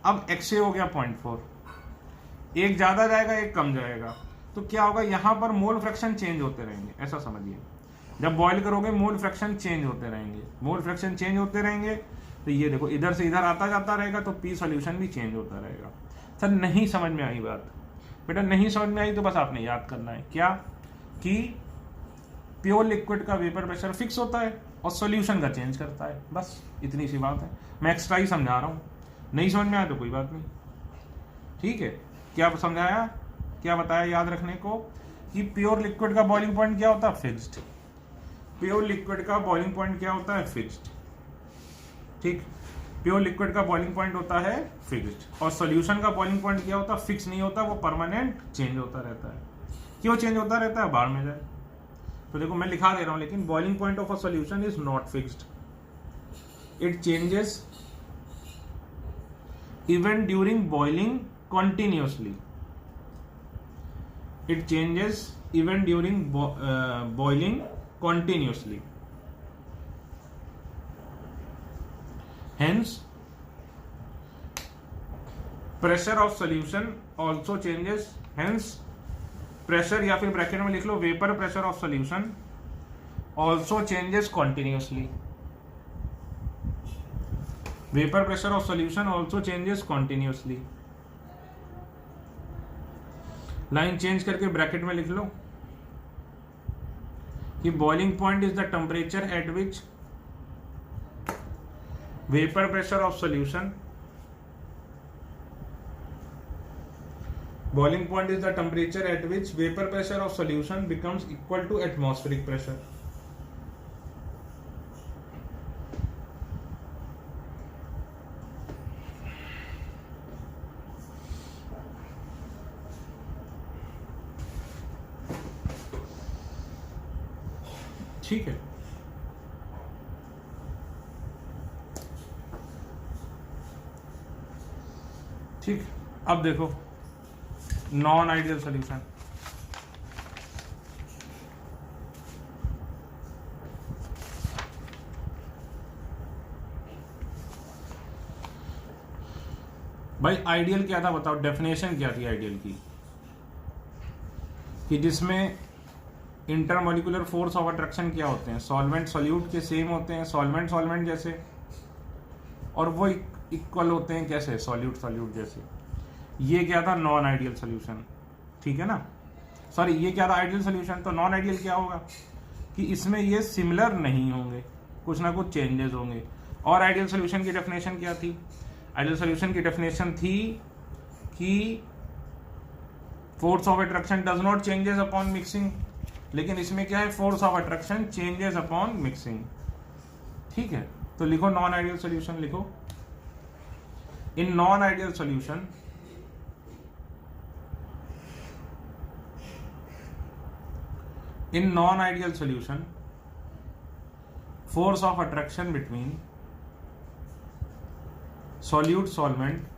अब एक्स ए हो गया 0.4. एक ज्यादा जाएगा एक कम जाएगा. तो क्या होगा, यहां पर मोल फ्रैक्शन चेंज होते रहेंगे, ऐसा समझिए. जब बॉइल करोगे मोल फ्रैक्शन चेंज होते रहेंगे, मोल फ्रैक्शन चेंज होते रहेंगे. तो ये देखो इधर से इधर आता जाता रहेगा, तो पी सॉल्यूशन भी चेंज होता रहेगा. सर नहीं समझ में आई बात, बेटा नहीं समझ में आई तो बस आपने याद करना है क्या, कि प्योर लिक्विड का वेपर प्रेशर फिक्स होता है और सॉल्यूशन का चेंज करता है. बस इतनी सी बात है. मैं एक्स्ट्रा ही समझा रहा हूँ, नहीं समझ में आया तो कोई बात नहीं, ठीक है. क्या समझाया, क्या बताया याद रखने को, कि प्योर लिक्विड का बॉइलिंग पॉइंट क्या होता है, फिक्स्ड. प्योर लिक्विड का बॉइलिंग पॉइंट क्या होता है, फिक्स्ड. ठीक, प्योर लिक्विड का बॉइलिंग पॉइंट होता है फिक्स्ड, और सॉल्यूशन का बॉइलिंग पॉइंट क्या होता है, फिक्स नहीं होता, वो परमानेंट चेंज होता रहता है. क्यों चेंज होता रहता है, बाहर में जाए. तो देखो मैं लिखा दे रहा हूं, लेकिन boiling point of a solution is not fixed. It changes even during boiling continuously. It changes even during boiling continuously. Hence, pressure of solution also changes. Hence, pressure या फिर ब्रैकेट में लिख लो, vapor pressure of solution also changes continuously. Vapor pressure of solution also changes continuously. Line change करके ब्रैकेट में लिख लो कि boiling point is the temperature at which vapour pressure of solution, boiling point is the temperature at which vapour pressure of solution becomes equal to atmospheric pressure. ठीक है. ठीक, अब देखो नॉन आइडियल सॉल्यूशन. भाई आइडियल क्या था बताओ, डेफिनेशन क्या थी आइडियल की, कि जिसमें इंटरमोलिकुलर फोर्स ऑफ अट्रैक्शन क्या होते हैं, सॉल्वेंट सॉल्यूट के सेम होते हैं, सॉल्वेंट सॉल्वेंट जैसे, और वो इक्वल होते हैं कैसे, सॉल्यूट सॉल्यूट जैसे. ये क्या था, नॉन आइडियल सॉल्यूशन. ठीक है ना, सॉरी ये क्या था, आइडियल सॉल्यूशन. तो नॉन आइडियल क्या होगा, कि इसमें ये सिमिलर नहीं होंगे, कुछ ना कुछ चेंजेस होंगे. और आइडियल सॉल्यूशन की डेफिनेशन क्या थी, आइडियल सॉल्यूशन की डेफिनेशन थी कि force of attraction does not changes upon mixing. लेकिन इसमें क्या है, force of attraction changes upon mixing. ठीक है, तो लिखो नॉन आइडियल सॉल्यूशन लिखो. In non ideal solution force of attraction between solute, solvent,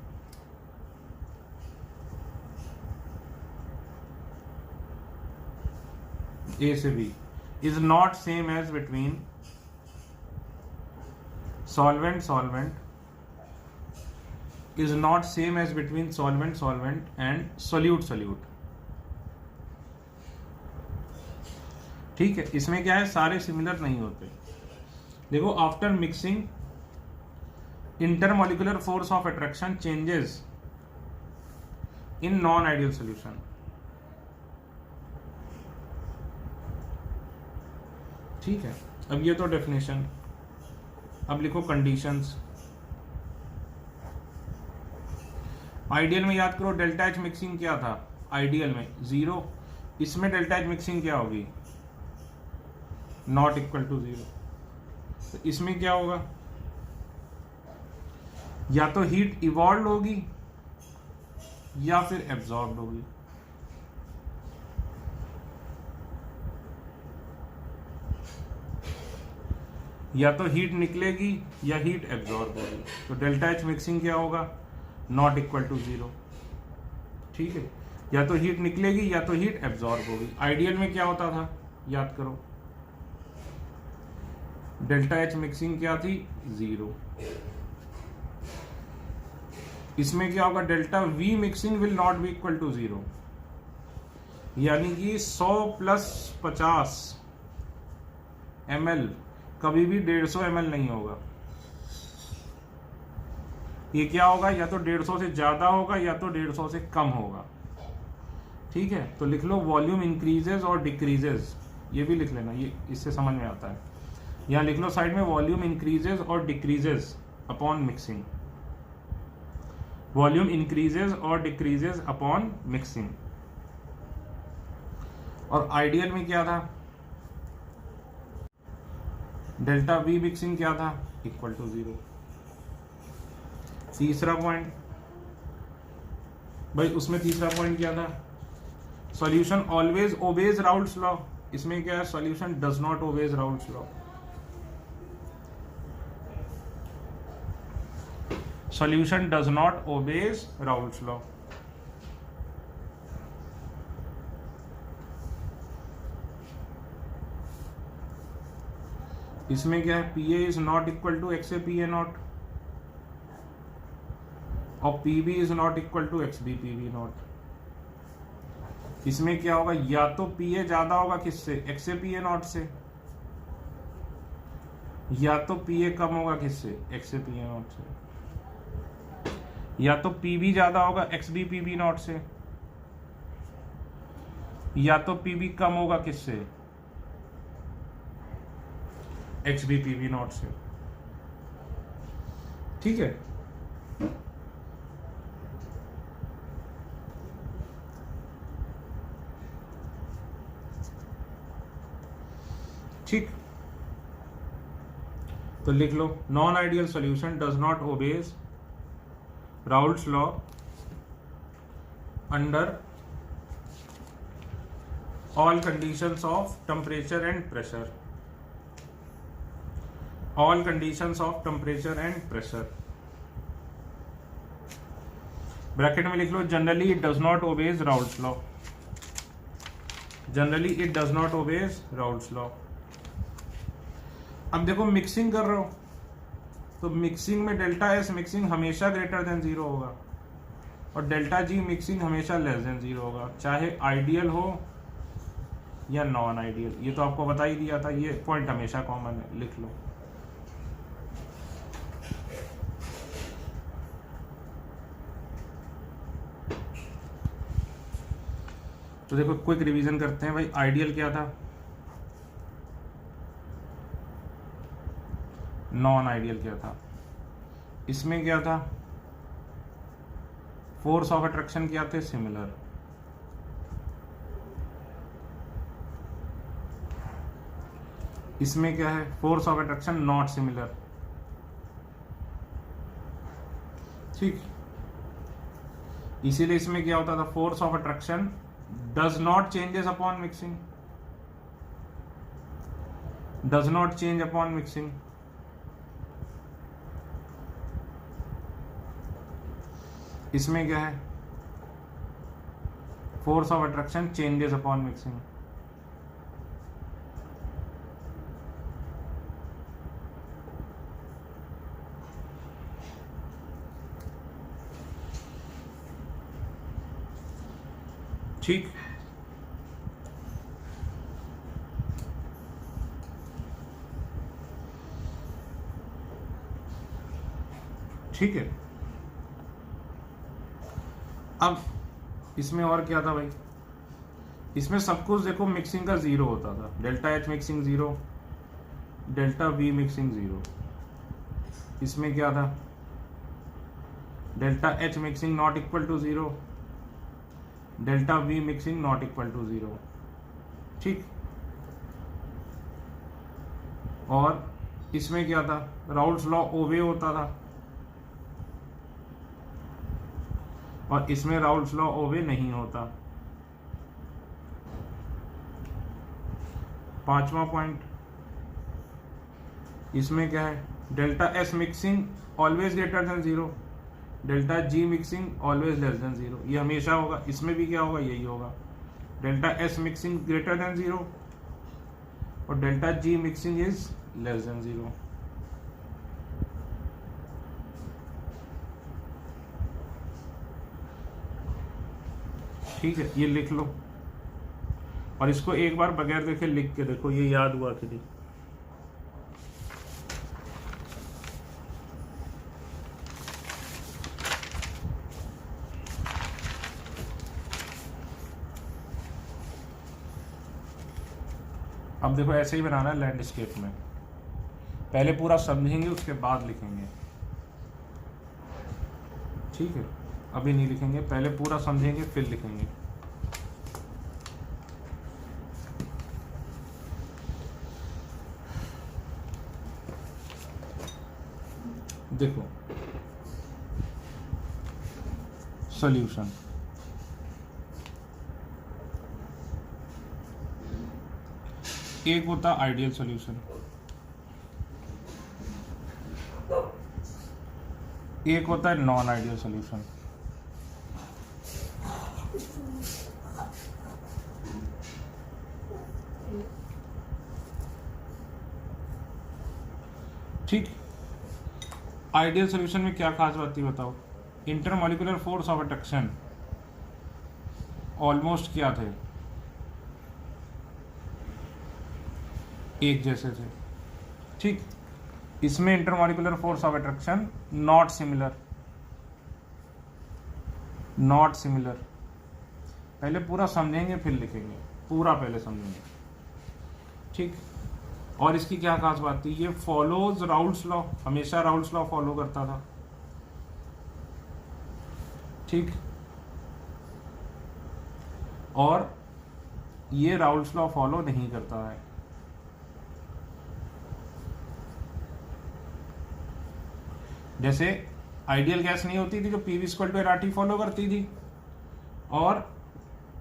A से B is not same as between solvent solvent, is not same as between solvent solvent and solute solute. ठीक है, इसमें क्या है, सारे सिमिलर नहीं होते। देखो, after mixing intermolecular force of attraction changes in non ideal solution. ठीक है, अब ये तो डेफिनेशन। अब लिखो कंडीशंस। आइडियल में याद करो डेल्टा एच मिक्सिंग क्या था, आइडियल में 0। इसमें डेल्टा एच मिक्सिंग क्या होगी, नॉट इक्वल टू 0। तो इसमें क्या होगा, या तो हीट इवॉल्व होगी या फिर एब्जॉर्ब होगी। या तो हीट निकलेगी या हीट एब्जॉर्ब होगी। तो डेल्टा एच मिक्सिंग क्या होगा, नॉट इक्वल टू 0। ठीक है, या तो हीट निकलेगी या तो हीट एब्जॉर्ब होगी। आइडियल में क्या होता था, याद करो, डेल्टा एच मिक्सिंग क्या थी, 0। इसमें क्या होगा, delta V mixing will not be equal to 0, यानी कि 100 प्लस 50 ml कभी भी 150 ml नहीं होगा। ये क्या होगा, या तो 150 से ज्यादा होगा या तो 150 से कम होगा। ठीक है, तो लिख लो वॉल्यूम इंक्रीजेस और डिक्रीजेस, ये भी लिख लेना, ये इससे समझ में आता है। यहां लिख लो साइड में, वॉल्यूम इंक्रीजेस और decreases upon mixing. Volume increases और डिक्रीजेस अपॉन मिक्सिंग। और आइडियल में क्या था, डेल्टा वी मिक्सिंग क्या था, इक्वल टू 0। तीसरा पॉइंट भाई, उसमें तीसरा पॉइंट क्या था, solution always obeys Raoult's law. इसमें क्या है, solution does not obeys Raoult's law. Solution does not obeys Raoult's law. इसमें क्या है, P A is not equal to X A P A naught और P B is not equal to X B P B naught. इसमें क्या होगा, या तो पी ए ज्यादा होगा किससे, X A P A naught से, या तो पी ए कम होगा किससे, X A P A naught से, या तो पी बी ज्यादा होगा X B P B not से, या तो पी बी कम होगा किससे, X B P B not से। ठीक है, ठीक, तो लिख लो, non ideal solution does not obeys Raoult's law under all conditions of temperature and pressure. All conditions of temperature and pressure. Bracket में लिख लो, generally it does not obeys Raoult's law. Generally it does not obeys Raoult's law. अब देखो, मिक्सिंग कर रहे हो तो मिक्सिंग में डेल्टा एस मिक्सिंग हमेशा ग्रेटर देन 0 होगा और डेल्टा जी मिक्सिंग हमेशा लेस देन 0 होगा, चाहे आइडियल हो या नॉन आइडियल। ये तो आपको बता ही दिया था, ये पॉइंट हमेशा कॉमन है, लिख लो। तो देखो, क्विक रिवीजन करते हैं भाई। आइडियल क्या था, नॉन आइडियल क्या था, इसमें क्या था, फोर्स ऑफ अट्रैक्शन क्या थे, सिमिलर। इसमें क्या है, force of attraction not similar. ठीक, इसीलिए इसमें क्या होता था, force of attraction does not changes upon mixing, does not change upon mixing. इसमें क्या है, force of attraction changes upon mixing. ठीक, ठीक है। अब इसमें और क्या था भाई, इसमें सब कुछ देखो मिक्सिंग का जीरो होता था, delta H mixing zero, delta V mixing zero. इसमें क्या था, delta H mixing not equal to zero, delta V mixing not equal to zero. ठीक, और इसमें क्या था, राउल्स लॉ ओवे होता था, और इसमें राउल्स लॉ ओवे नहीं होता। पांचवा पॉइंट, इसमें क्या है, delta S mixing always greater than zero, delta G mixing always less than zero. ये हमेशा होगा, इसमें भी क्या होगा, यही होगा, delta S mixing greater than zero और delta G mixing is less than zero. ठीक है, ये लिख लो, और इसको एक बार बगैर देखे लिख के देखो, ये याद हुआ कि नहीं। अब देखो ऐसे ही बनाना है लैंडस्केप में, पहले पूरा समझेंगे उसके बाद लिखेंगे। ठीक है, अभी नहीं लिखेंगे, पहले पूरा समझेंगे फिर लिखेंगे। देखो सॉल्यूशन, एक होता आइडियल सॉल्यूशन, एक होता है नॉन आइडियल सॉल्यूशन। ठीक, आइडियल सॉल्यूशन में क्या खास बात थी बताओ, intermolecular force of attraction almost क्या थे, एक जैसे थे। ठीक, इसमें intermolecular force of attraction not similar, not similar. पहले पूरा समझेंगे फिर लिखेंगे, पूरा पहले समझेंगे। ठीक, और इसकी क्या खास बात थी, ये फॉलोज राउल्स लॉ, हमेशा राउल्स लॉ फॉलो करता था। ठीक, और ये राउल्स लॉ फॉलो नहीं करता है। जैसे आइडियल गैस नहीं होती थी जो PV equal to NRT follow करती थी, और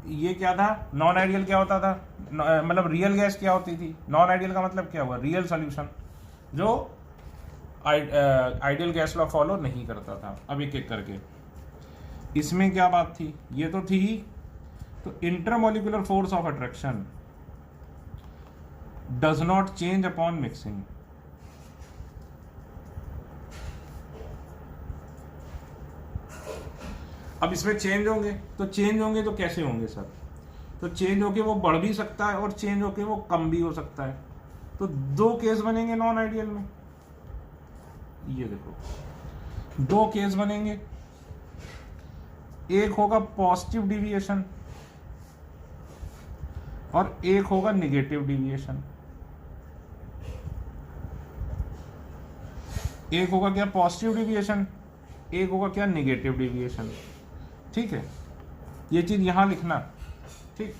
ये क्या था, नॉन आइडियल क्या होता था, मतलब रियल गैस क्या होती थी, नॉन आइडियल का मतलब क्या हुआ, रियल सॉल्यूशन, जो आइडियल गैस लॉ फॉलो नहीं करता था। अब एक एक करके, इसमें क्या बात थी, ये तो थी, तो intermolecular force of attraction does not change upon mixing. अब इसमें चेंज होंगे, तो चेंज होंगे तो कैसे होंगे सर, तो चेंज होके वो बढ़ भी सकता है और चेंज होके वो कम भी हो सकता है। तो दो केस बनेंगे नॉन आइडियल में, ये देखो दो केस बनेंगे, एक होगा पॉजिटिव डिविएशन और एक होगा निगेटिव डिविएशन। एक होगा क्या पॉजिटिव डिविएशन, एक होगा क्या निगेटिव डिविएशन। ठीक है, ये चीज यहां लिखना। ठीक,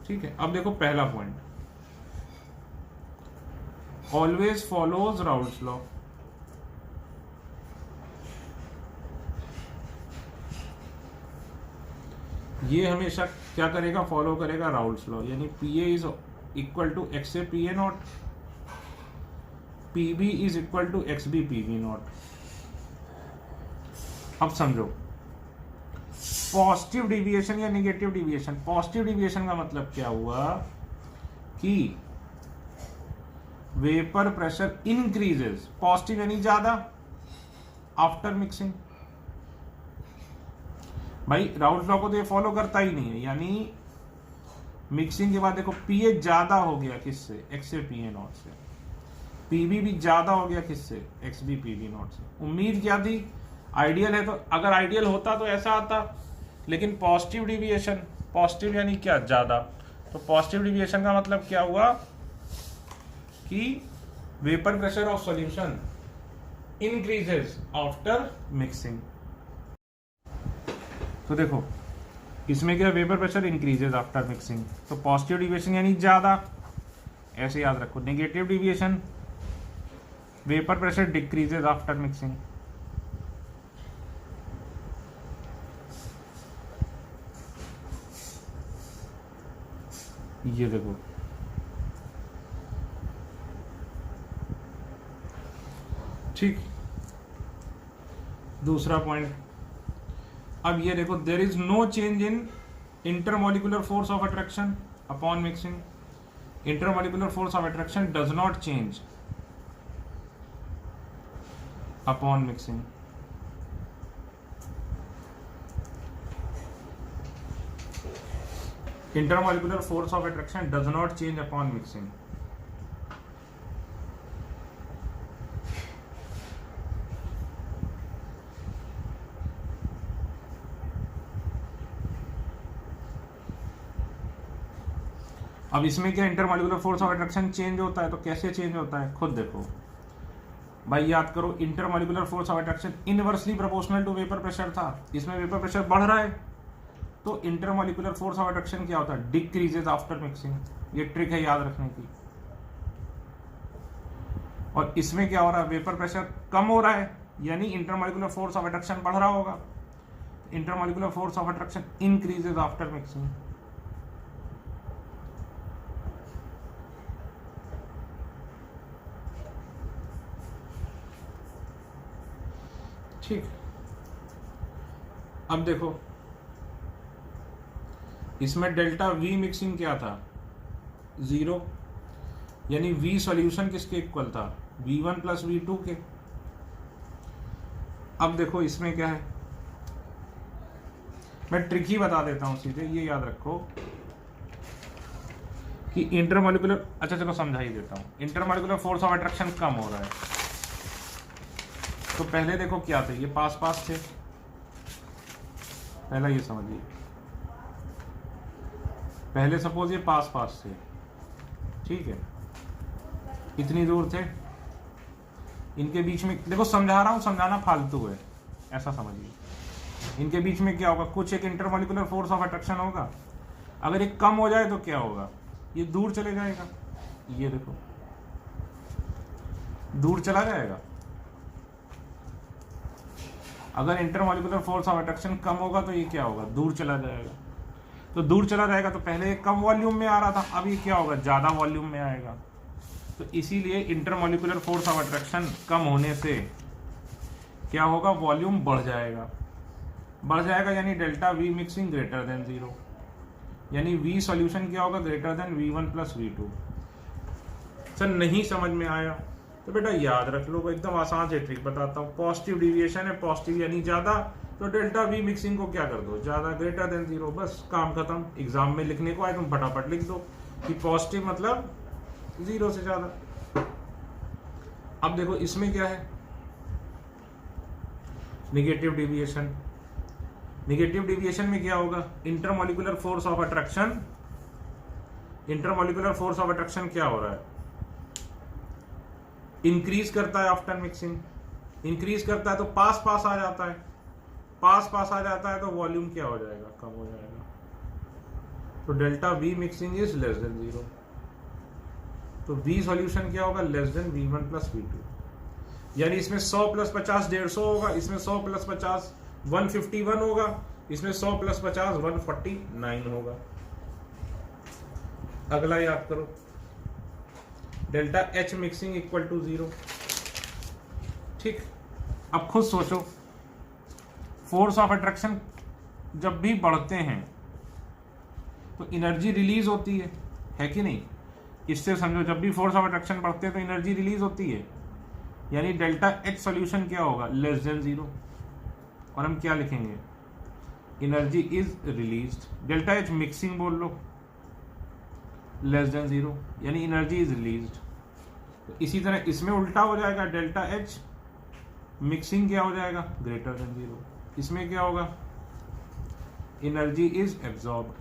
ठीक है। अब देखो पहला point, always follows Raoult's law. ये हमेशा क्या करेगा, फॉलो करेगा राउल्स लॉ, यानी P A is equal to X A P A not, P B is equal to X B P B not. अब समझो पॉजिटिव डिविएशन या निगेटिव डिविएशन। पॉजिटिव डिविएशन का मतलब क्या हुआ कि वेपर प्रेशर इंक्रीजेस, पॉजिटिव यानी ज्यादा, आफ्टर मिक्सिंग, भाई राउल्ट लॉ को तो ये फॉलो करता ही नहीं है, यानी मिक्सिंग के बाद देखो पीए ज्यादा हो गया किससे, एक्स से पीए नॉट से, पीबी भी ज्यादा हो गया किससे, एक्स बी पीबी नॉट से। उम्मीद क्या थी, आइडियल है तो अगर आइडियल होता तो ऐसा आता, लेकिन पॉजिटिव डिविएशन, पॉजिटिव यानी क्या, ज्यादा, तो पॉजिटिव डिविएशन का मतलब क्या हुआ कि vapour pressure of solution increases after mixing. तो देखो इसमें क्या, vapour pressure increases after mixing, तो पॉजिटिव डिविएशन यानी ज्यादा, ऐसे याद रखो। Negative deviation, vapour pressure decreases after mixing. ये देखो ठीक। दूसरा पॉइंट, अब ये देखो, there is no change in intermolecular force of attraction upon mixing. Intermolecular force of attraction does not change upon mixing. Intermolecular force of attraction does not change upon mixing. अब इसमें क्या, intermolecular force of attraction change होता है, तो कैसे चेंज होता है खुद देखो भाई, याद करो। Intermolecular force of attraction inversely proportional to vapour pressure था, इसमें वेपर प्रेशर बढ़ रहा है, तो इंटरमोलिकुलर फोर्स ऑफ अट्रैक्शन क्या होता है, डिक्रीजेज आफ्टर मिक्सिंग। ये ट्रिक है याद रखने की। और इसमें क्या हो रहा है, वेपर प्रेशर कम हो रहा है, यानी इंटरमोलिकुलर फोर्स ऑफ अट्रैक्शन बढ़ रहा होगा। Intermolecular force of attraction increases after mixing. ठीक। अब देखो इसमें डेल्टा वी मिक्सिंग क्या था, 0, यानी वी सॉल्यूशन किसके इक्वल था, V1 प्लस V2 के। अब देखो इसमें क्या है, मैं ट्रिक ही बता देता हूं सीधे, ये याद रखो कि इंटरमोलिकुलर, अच्छा चलो समझा ही देता हूं। इंटरमोलिकुलर फोर्स ऑफ अट्रैक्शन कम हो रहा है, तो पहले देखो क्या थे, ये पास पास थे, पहला ये समझिए, पहले सपोज ये पास पास थे, ठीक है, इतनी दूर थे, इनके बीच में देखो, समझा रहा हूं, समझाना फालतू है, ऐसा समझिए। इनके बीच में क्या होगा, कुछ एक इंटरमोलिकुलर फोर्स ऑफ अट्रैक्शन होगा, अगर ये कम हो जाए तो क्या होगा, ये दूर चले जाएगा, ये देखो दूर चला जाएगा। अगर इंटरमोलिकुलर फोर्स ऑफ अट्रैक्शन कम होगा तो ये क्या होगा, दूर चला जाएगा। तो दूर चला जाएगा, तो पहले ये कम वॉल्यूम में आ रहा था, अब ये क्या होगा, ज्यादा वॉल्यूम में आएगा। तो इसीलिए इंटरमोलिकुलर फोर्स ऑफ अट्रैक्शन कम होने से क्या होगा, वॉल्यूम बढ़ जाएगा। बढ़ जाएगा यानी delta V mixing greater than 0, यानी वी सॉल्यूशन क्या होगा, greater than V1 plus V2। Sir नहीं समझ में आया तो बेटा याद रख लो, एकदम आसान से ट्रिक बताता हूँ। पॉजिटिव डिविएशन है, पॉजिटिव यानी ज्यादा, तो डेल्टा वी मिक्सिंग को क्या कर दो, ज्यादा, ग्रेटर देन 0, बस काम खत्म। एग्जाम में लिखने को आए तुम फटाफट लिख दो कि पॉजिटिव मतलब 0 से ज्यादा। अब देखो इसमें क्या है, नेगेटिव डिविएशन। नेगेटिव डिविएशन में क्या होगा, intermolecular force of attraction, intermolecular force of attraction क्या हो रहा है, इंक्रीज करता है आफ्टर मिक्सिंग। इंक्रीज करता है तो पास पास आ जाता है, पास पास आ जाता है तो वॉल्यूम क्या हो जाएगा, कम हो जाएगा। तो delta V mixing is less than 0, तो वी सॉल्यूशन क्या होगा, less than V1 plus V2। यानी इसमें 100 प्लस 50 150 होगा, इसमें 100 प्लस 50 151 होगा, इसमें 100 प्लस 50 149 होगा। अगला याद करो, delta H mixing equal to 0। ठीक, अब खुद सोचो, फोर्स ऑफ अट्रैक्शन जब भी बढ़ते हैं तो एनर्जी रिलीज होती है कि नहीं। इससे समझो, जब भी फोर्स ऑफ अट्रैक्शन बढ़ते हैं तो एनर्जी रिलीज होती है, यानी डेल्टा H सॉल्यूशन क्या होगा, लेस देन 0। और हम क्या लिखेंगे, energy is released, delta H mixing बोल लो लेस देन 0, यानी एनर्जी इज रिलीज्ड। तो इसी तरह इसमें उल्टा हो जाएगा, डेल्टा एच मिक्सिंग क्या हो जाएगा, ग्रेटर देन 0। इसमें क्या होगा, एनर्जी इज एब्जॉर्ब्ड।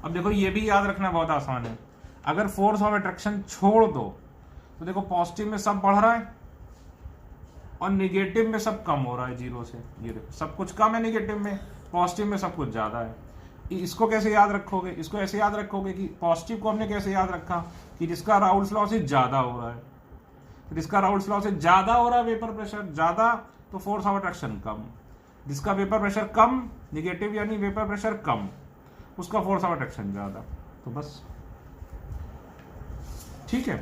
अब देखो ये भी याद रखना बहुत आसान है, अगर फोर्स ऑफ अट्रैक्शन छोड़ दो तो देखो पॉजिटिव में सब बढ़ रहा है और निगेटिव में सब कम हो रहा है 0 से। ये देखो सब कुछ कम है निगेटिव में, पॉजिटिव में सब कुछ ज्यादा है। इसको कैसे याद रखोगे, इसको ऐसे याद रखोगे कि पॉजिटिव को हमने कैसे याद रखा कि जिसका राउल्स लॉ से ज्यादा हो रहा है, तो जिसका राउल्स लॉ से ज्यादा हो रहा है वेपर प्रेशर ज्यादा, तो फोर्स ऑफ अट्रैक्शन कम। जिसका वेपर प्रेशर कम, निगेटिव यानी वेपर प्रेशर कम, उसका फोर्स ऑफ अट्रैक्शन ज्यादा। तो बस ठीक है।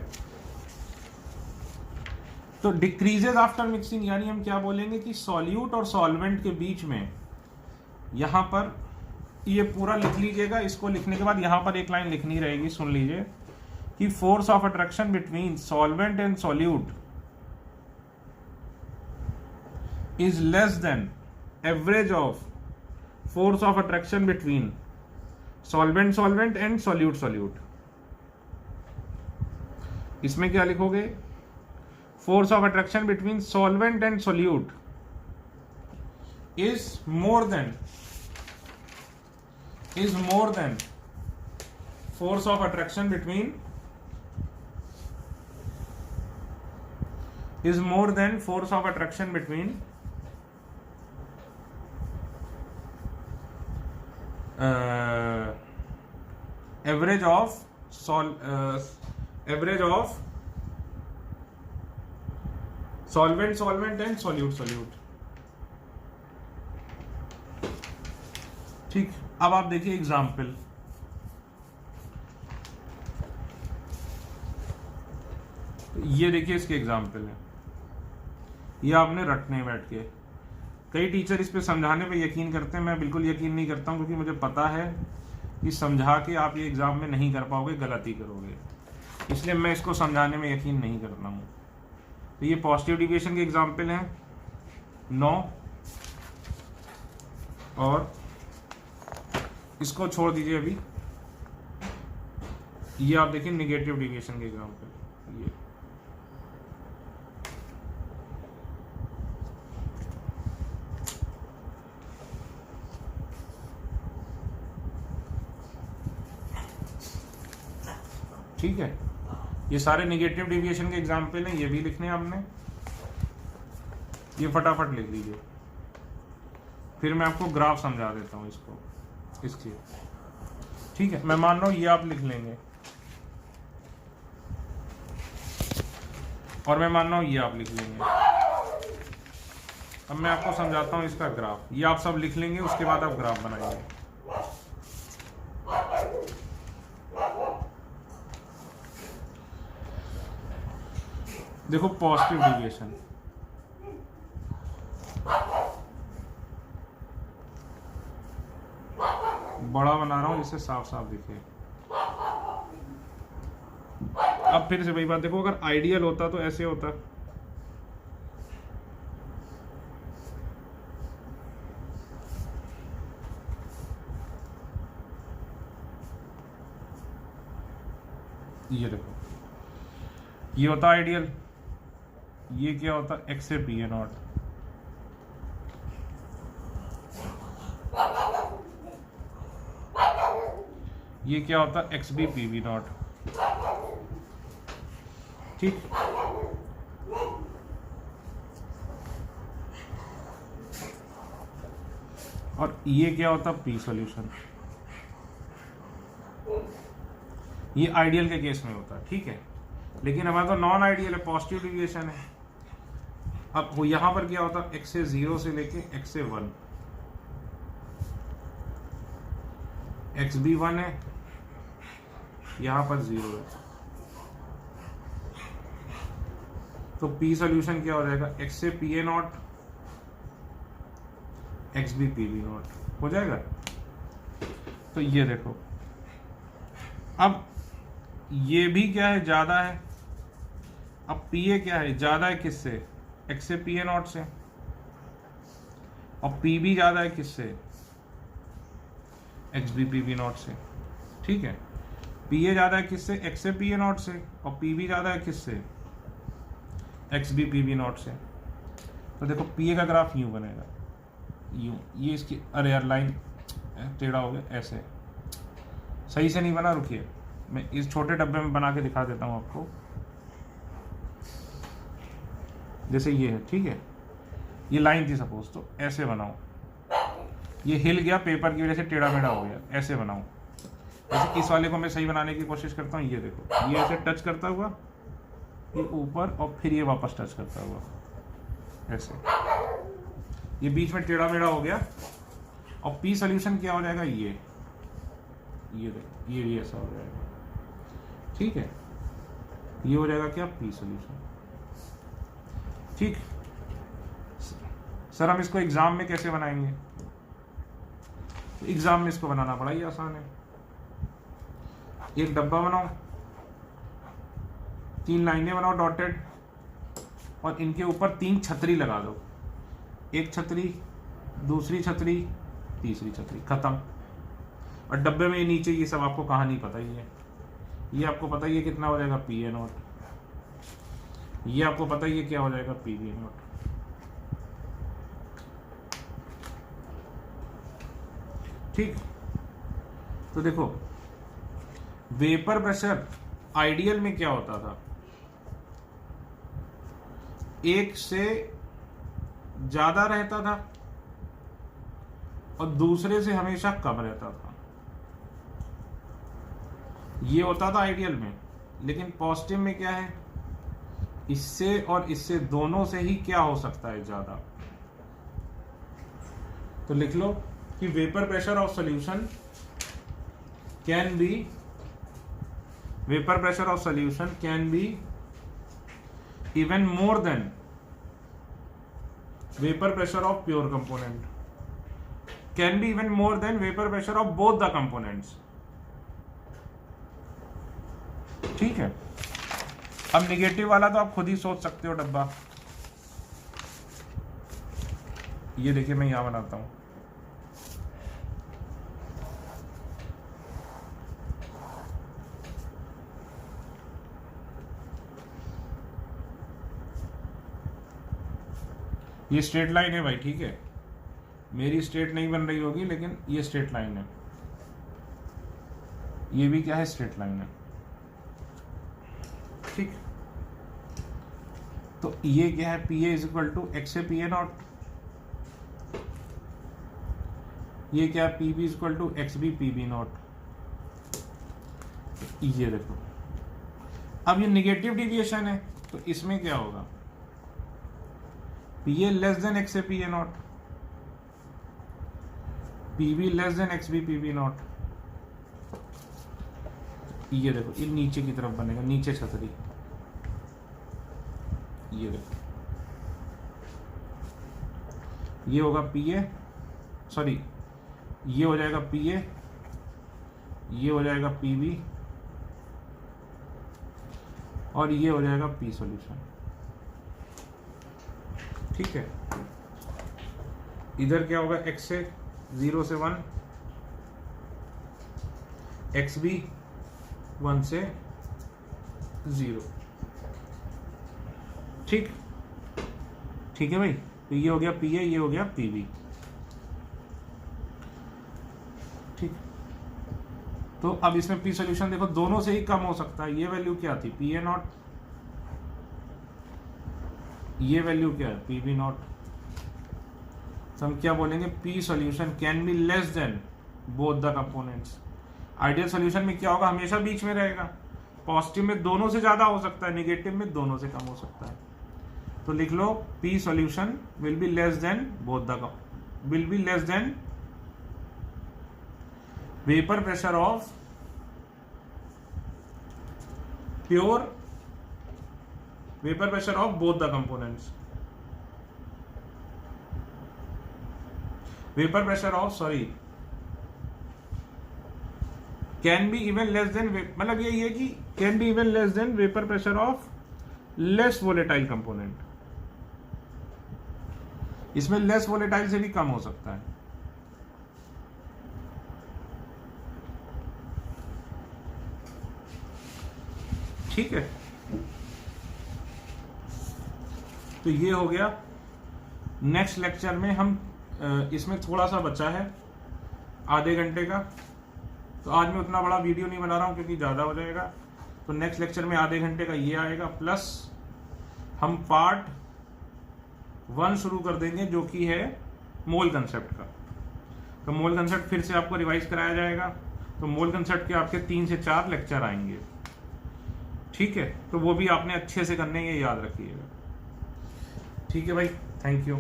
तो डिक्रीजेज आफ्टर मिक्सिंग, यानी हम क्या बोलेंगे कि सॉल्यूट और सॉल्वेंट के बीच में, यहां पर ये पूरा लिख लीजिएगा। इसको लिखने के बाद यहां पर एक लाइन लिखनी रहेगी, सुन लीजिए कि force of attraction between solvent and solute is less then average of force of attraction between solvent solvent and solute solute. इसमें क्या लिखोगे, force of attraction between solvent and solute is more than force of attraction between average of solvent and solute। ठीक, अब आप देखिए एग्जाम्पल। ये देखिए इसके एग्जाम्पल है, ये आपने रटने बैठ के। कई टीचर इस पे समझाने पे यकीन करते हैं, मैं बिल्कुल यकीन नहीं करता हूँ, क्योंकि मुझे पता है कि समझा के आप ये एग्जाम में नहीं कर पाओगे, गलती करोगे, इसलिए मैं इसको समझाने में यकीन नहीं करता हूँ। तो ये पॉजिटिव डिविएशन के एग्जाम्पल हैं 9, और इसको छोड़ दीजिए अभी। ये आप देखिए निगेटिव डिविएशन के एग्जाम्पल, ये ठीक है। ये सारे निगेटिव डिविएशन के एग्जाम्पल हैं, ये भी लिखने हैं आपने, ये फटाफट लिख लीजिए, फिर मैं आपको ग्राफ समझा देता हूँ इसको इसके। ठीक है, मैं मान रहा हूँ ये आप लिख लेंगे, और मैं मान रहा हूँ ये आप लिख लेंगे। अब मैं आपको समझाता हूँ इसका ग्राफ, ये आप सब लिख लेंगे, उसके बाद आप ग्राफ बनाएंगे। देखो पॉजिटिव डिविएशन, बड़ा बना रहा हूं जिससे साफ साफ दिखे। अब फिर से वही बात, देखो अगर आइडियल होता तो ऐसे होता, ये देखो ये होता आइडियल, ये क्या होता एक्स से पी ए नॉट, ये क्या होता X B P B not. ठीक, और ये क्या होता पी सॉल्यूशन, ये आइडियल के केस में होता। ठीक है, लेकिन हमारा तो नॉन आइडियल है, पॉजिटिव डिविएशन है। अब वो यहां पर क्या होता एक्स से 0 से लेके एक्स से 1, एक्स भी 1 है, यहां पर 0 है, तो पी सोल्यूशन क्या हो जाएगा एक्स से P A not, X B P B not हो जाएगा। तो ये देखो, अब ये भी क्या है ज्यादा है, अब पी ए क्या है ज्यादा है किससे, एक्स से पी ए नॉट से, और पी भी ज्यादा है किससे, X B P B not से, ठीक है। पी ए ज़्यादा है किससे, एक्स से पी ए नॉट से, और पी बी ज़्यादा है किससे, X B P B not से। तो देखो पी ए का ग्राफ यूँ बनेगा, यूँ, ये इसकी, अरे यार लाइन टेढ़ा हो गया, ऐसे सही से नहीं बना, रुकिए मैं इस छोटे डब्बे में बना के दिखा देता हूँ आपको। जैसे ये है, ठीक है, ये लाइन थी सपोज, तो ऐसे बनाओ, ये हिल गया पेपर की वजह से, टेढ़ा मेढ़ा हो गया, ऐसे बनाओ। जैसे इस वाले को मैं सही बनाने की कोशिश करता हूँ, ये देखो, ये ऐसे टच करता हुआ, ये ऊपर, और फिर ये वापस टच करता हुआ, ऐसे, ये बीच में टेढ़ा मेढ़ा हो गया। और पी सोल्यूशन क्या हो जाएगा, ये देखो, ये भी ऐसा हो जाएगा, ठीक है, ये हो जाएगा क्या, पी सोल्यूशन, ठीक। सर हम इसको एग्जाम में कैसे बनाएंगे, एग्जाम में इसको बनाना बड़ा ही आसान है। एक डब्बा बनाओ, 3 लाइनें बनाओ डॉटेड, और इनके ऊपर 3 छतरी लगा दो, एक छतरी, दूसरी छतरी, तीसरी छतरी, खत्म। और डब्बे में नीचे ये सब आपको कहानी पता ही है, ये आपको पता ही है कितना हो जाएगा, पी ए नॉट, ये आपको पता ही है क्या हो जाएगा, पी बी नॉट, ठीक। तो देखो वेपर प्रेशर आइडियल में क्या होता था, एक से ज्यादा रहता था और दूसरे से हमेशा कम रहता था, ये होता था आइडियल में। लेकिन पॉजिटिव में क्या है, इससे और इससे दोनों से ही क्या हो सकता है, ज्यादा। तो लिख लो कि vapour pressure of solution can be, vapour pressure of solution can be even more than vapor pressure of pure component, can be even more than vapor pressure of both the components, ठीक है। अब निगेटिव वाला तो आप खुद ही सोच सकते हो डब्बा, ये देखिए मैं यहां बनाता हूं, ये स्ट्रेट लाइन है भाई, ठीक है, मेरी स्ट्रेट नहीं बन रही होगी लेकिन ये स्ट्रेट लाइन है, ये भी क्या है, स्ट्रेट लाइन है, ठीक। तो ये क्या है, P A is equal to X A P A not, ये क्या है, P B is equal to X B P B not. ये देखो अब ये निगेटिव डिविएशन है, तो इसमें क्या होगा, P A less than X A P A not, P B less than X B P B not. ये देखो ये नीचे की तरफ बनेगा, नीचे छतरी, ये देखो ये होगा पी ए, सॉरी ये हो जाएगा पी ए, ये हो जाएगा पी बी, और ये हो जाएगा पी सॉल्यूशन, ठीक है। इधर क्या होगा, एक्स से 0 से 1, एक्स बी 1 से 0, ठीक, ठीक है भाई। तो ये हो गया पी ए, ये हो गया पी बी, ठीक। तो अब इसमें पी सोल्यूशन देखो दोनों से ही कम हो सकता है, ये वैल्यू क्या थी, पी ए नॉट, ये वैल्यू क्या है, पी बी नॉट। तो हम क्या बोलेंगे, P solution can be less than both the components. Ideal solution में क्या होगा, हमेशा बीच में रहेगा, पॉजिटिव में दोनों से ज्यादा हो सकता है, नेगेटिव में दोनों से कम हो सकता है। तो लिख लो P solution will be less than both the, will be less than vapour pressure of pure, vapour pressure of both the components, vapour pressure of, sorry, can be even less than, मतलब यही है कि can be even less than vapour pressure of less volatile component, इसमें लेस वोलेटाइल से भी कम हो सकता है, ठीक है, तो ये हो गया। नेक्स्ट लेक्चर में हम इसमें थोड़ा सा बचा है आधे घंटे का, तो आज मैं उतना बड़ा वीडियो नहीं बना रहा हूँ क्योंकि ज़्यादा हो जाएगा। तो नेक्स्ट लेक्चर में आधे घंटे का ये आएगा, प्लस हम पार्ट 1 शुरू कर देंगे जो कि है मोल कंसेप्ट का। तो मोल कंसेप्ट फिर से आपको रिवाइज कराया जाएगा। तो मोल कंसेप्ट के आपके 3 से 4 लेक्चर आएंगे, ठीक है। तो वो भी आपने अच्छे से करने, ये याद रखिएगा। ठीक है भाई, थैंक यू।